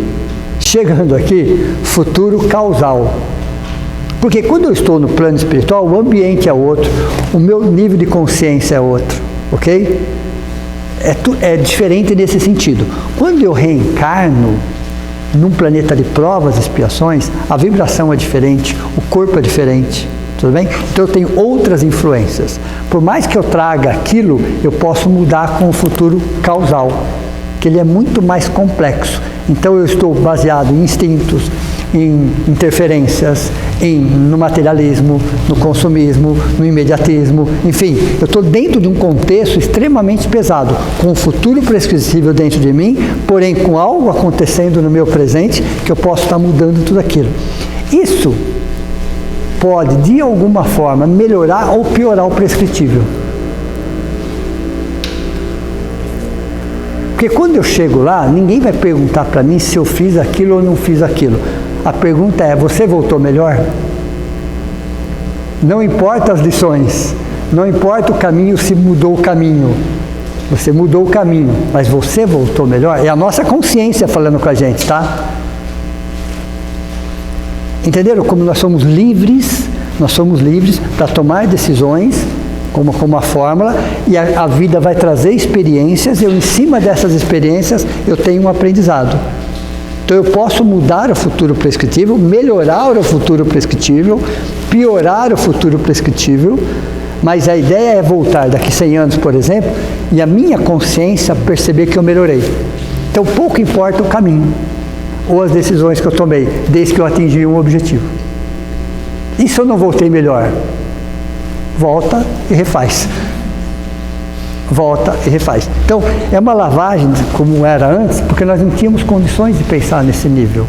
futuro causal. Porque quando eu estou no plano espiritual, o ambiente é outro, o meu nível de consciência é outro, ok? É diferente nesse sentido. Quando eu reencarno num planeta de provas e expiações, a vibração é diferente, o corpo é diferente, tudo bem? Então eu tenho outras influências. Por mais que eu traga aquilo, eu posso mudar com o futuro causal, que ele é muito mais complexo. Então eu estou baseado em instintos, em interferências, no materialismo, no consumismo, no imediatismo, enfim, eu estou dentro de um contexto extremamente pesado, com um futuro prescritível dentro de mim, porém com algo acontecendo no meu presente que eu posso estar mudando tudo aquilo. Isso pode, de alguma forma, melhorar ou piorar o prescritível. Porque quando eu chego lá, ninguém vai perguntar para mim se eu fiz aquilo ou não fiz aquilo. A pergunta é, você voltou melhor? Não importa as lições, não importa o caminho, se mudou o caminho. Você mudou o caminho, mas você voltou melhor? É a nossa consciência falando com a gente, tá? Entenderam como nós somos livres? Nós somos livres para tomar decisões, como uma fórmula, e a vida vai trazer experiências, e em cima dessas experiências eu tenho um aprendizado. Então eu posso mudar o futuro prescritível, melhorar o futuro prescritível, piorar o futuro prescritível, mas a ideia é voltar daqui 100 anos, por exemplo, e a minha consciência perceber que eu melhorei. Então pouco importa o caminho, ou as decisões que eu tomei, desde que eu atingi um objetivo. E se eu não voltei melhor? Volta e refaz. Volta e refaz. Então, é uma lavagem como era antes, porque nós não tínhamos condições de pensar nesse nível.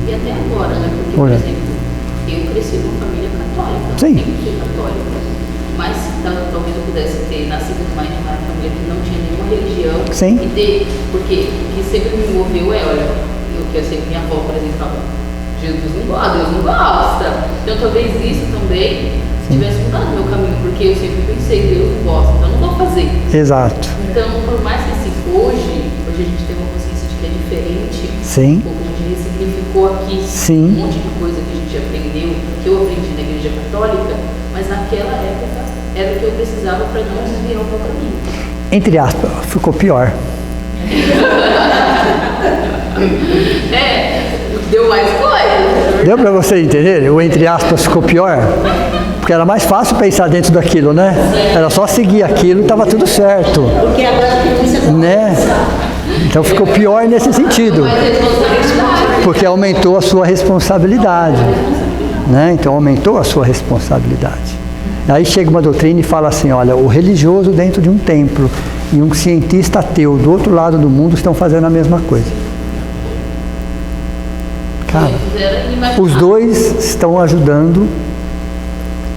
E até agora, né? Porque, por exemplo, eu cresci numa família católica. Sim. Eu sempre fui católica. Mas talvez eu pudesse ter nascido numa família que não tinha nenhuma religião. Sim. Porque o que sempre me moveu olha, o que eu sei que minha avó, por exemplo, falava, Jesus não gosta, Deus não gosta. Então, talvez isso também tivesse mudado meu caminho, porque eu sempre pensei, Deus não gosta, então não vou fazer. Exato. Então, por mais que hoje a gente tem uma consciência de que é diferente. Sim. Um pouco, a gente ressignificou aqui Sim. um monte de coisa que a gente aprendeu, que eu aprendi na igreja católica, mas naquela época era o que eu precisava para não desviar o meu caminho. Entre aspas, ficou pior. Deu mais coisa. Deu para você entender? O entre aspas ficou pior? Porque era mais fácil pensar dentro daquilo, né? Era só seguir aquilo e estava tudo certo. Porque agora tem muita Né? Então ficou pior nesse sentido. Porque aumentou a sua responsabilidade. Né? Então aumentou a sua responsabilidade. Aí chega uma doutrina e fala assim, olha, o religioso dentro de um templo e um cientista ateu do outro lado do mundo estão fazendo a mesma coisa. Cara, os dois estão ajudando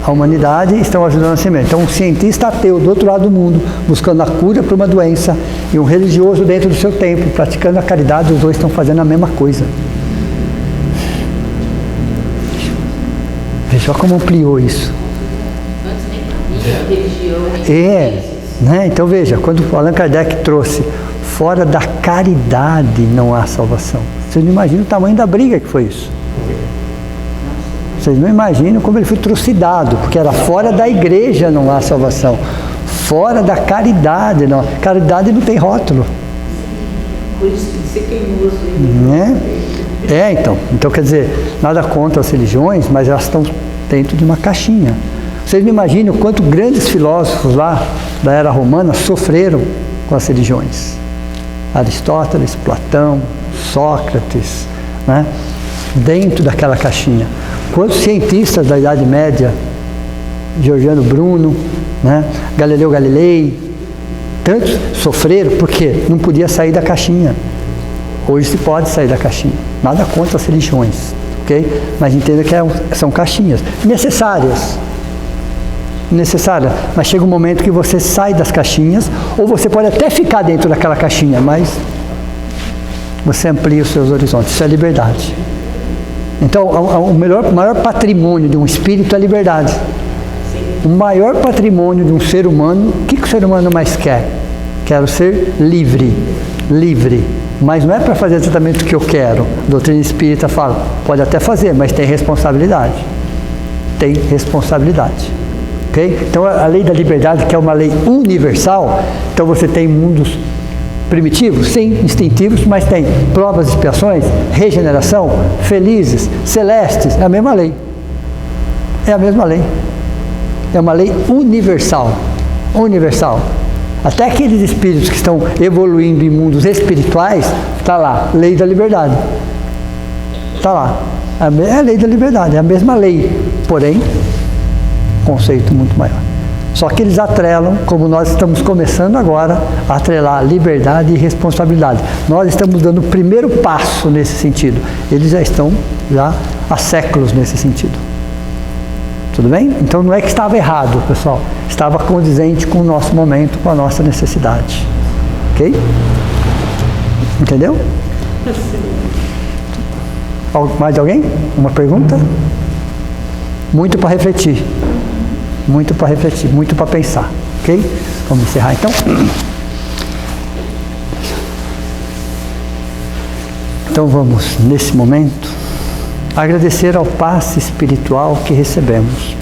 a humanidade, estão ajudando a si mesmo. Então um cientista ateu do outro lado do mundo, buscando a cura para uma doença, e um religioso dentro do seu templo, praticando a caridade, os dois estão fazendo a mesma coisa. Veja como ampliou isso. Antes nem havia religião. Né? Então veja, quando Allan Kardec trouxe fora da caridade não há salvação. Vocês não imaginam o tamanho da briga que foi isso. Vocês não imaginam como ele foi trucidado, porque era fora da igreja não há salvação. Fora da caridade não. Caridade não tem rótulo. Por isso que você queimou os livros. Né? Então quer dizer, nada contra as religiões, mas elas estão dentro de uma caixinha. Vocês não imaginam quanto grandes filósofos lá da era romana sofreram com as religiões. Aristóteles, Platão, Sócrates, né? Dentro daquela caixinha. Quantos cientistas da Idade Média, Giordano Bruno, né? Galileu Galilei, tantos sofreram porque não podia sair da caixinha. Hoje se pode sair da caixinha. Nada contra as religiões, ok? Mas entenda que são caixinhas necessárias. Mas chega um momento que você sai das caixinhas, ou você pode até ficar dentro daquela caixinha, mas você amplia os seus horizontes. Isso é liberdade. Então, o maior patrimônio de um espírito é a liberdade. O maior patrimônio de um ser humano, o que o ser humano mais quer? Quero ser livre. Livre. Mas não é para fazer exatamente o que eu quero. A doutrina espírita fala, pode até fazer, mas tem responsabilidade. Tem responsabilidade. Okay? Então, a lei da liberdade, que é uma lei universal, então você tem mundos primitivos, sim, instintivos, mas tem provas, expiações, regeneração, felizes, celestes, é a mesma lei. É a mesma lei. É uma lei universal. Universal. Até aqueles espíritos que estão evoluindo em mundos espirituais, está lá, lei da liberdade. Está lá. É a lei da liberdade, é a mesma lei, porém, conceito muito maior. Só que eles atrelam, como nós estamos começando agora, a atrelar liberdade e responsabilidade. Nós estamos dando o primeiro passo nesse sentido. Eles já estão há séculos nesse sentido. Tudo bem? Então não é que estava errado, pessoal. Estava condizente com o nosso momento, com a nossa necessidade. Ok? Entendeu? Mais alguém? Uma pergunta? Muito para refletir. Muito para refletir, muito para pensar. Ok? Vamos encerrar então? Então vamos, nesse momento, agradecer ao passe espiritual que recebemos.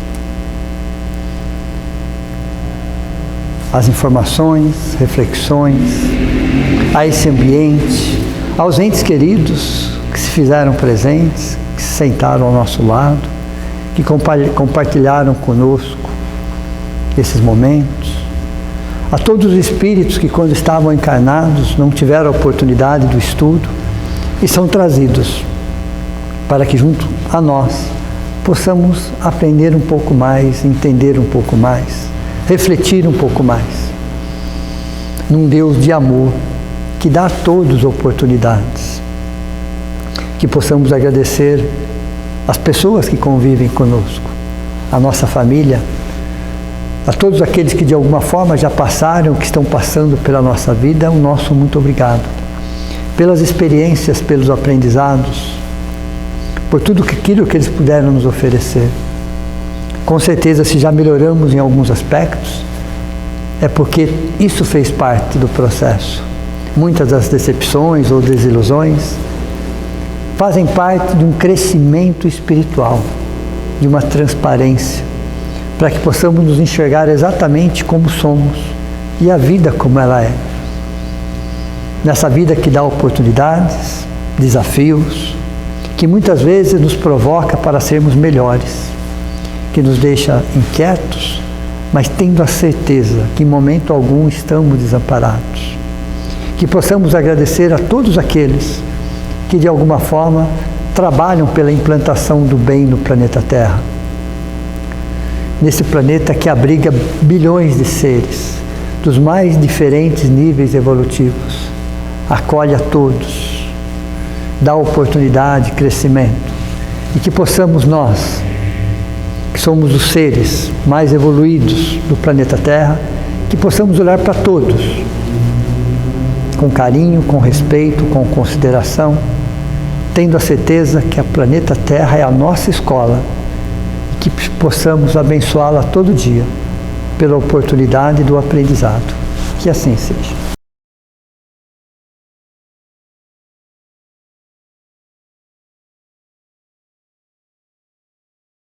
As informações, reflexões, a esse ambiente, aos entes queridos que se fizeram presentes, que se sentaram ao nosso lado, que compartilharam conosco esses momentos, a todos os espíritos que quando estavam encarnados não tiveram a oportunidade do estudo e são trazidos para que junto a nós possamos aprender um pouco mais, entender um pouco mais, refletir um pouco mais num Deus de amor que dá a todos oportunidades, que possamos agradecer as pessoas que convivem conosco, a nossa família, a todos aqueles que de alguma forma já passaram, que estão passando pela nossa vida, o nosso muito obrigado. Pelas experiências, pelos aprendizados, por tudo aquilo que eles puderam nos oferecer. Com certeza, se já melhoramos em alguns aspectos, é porque isso fez parte do processo. muitas das decepções ou desilusões fazem parte de um crescimento espiritual, de uma transparência, para que possamos nos enxergar exatamente como somos e a vida como ela é. Nessa vida que dá oportunidades, desafios, que muitas vezes nos provoca para sermos melhores, que nos deixa inquietos, mas tendo a certeza que em momento algum estamos desamparados. Que possamos agradecer a todos aqueles que de alguma forma trabalham pela implantação do bem no planeta Terra. Nesse planeta que abriga bilhões de seres, dos mais diferentes níveis evolutivos, acolhe a todos, dá oportunidade, crescimento, e que possamos nós, que somos os seres mais evoluídos do planeta Terra, que possamos olhar para todos com carinho, com respeito, com consideração, tendo a certeza que a planeta Terra é a nossa escola e que possamos abençoá-la todo dia pela oportunidade do aprendizado. Que assim seja.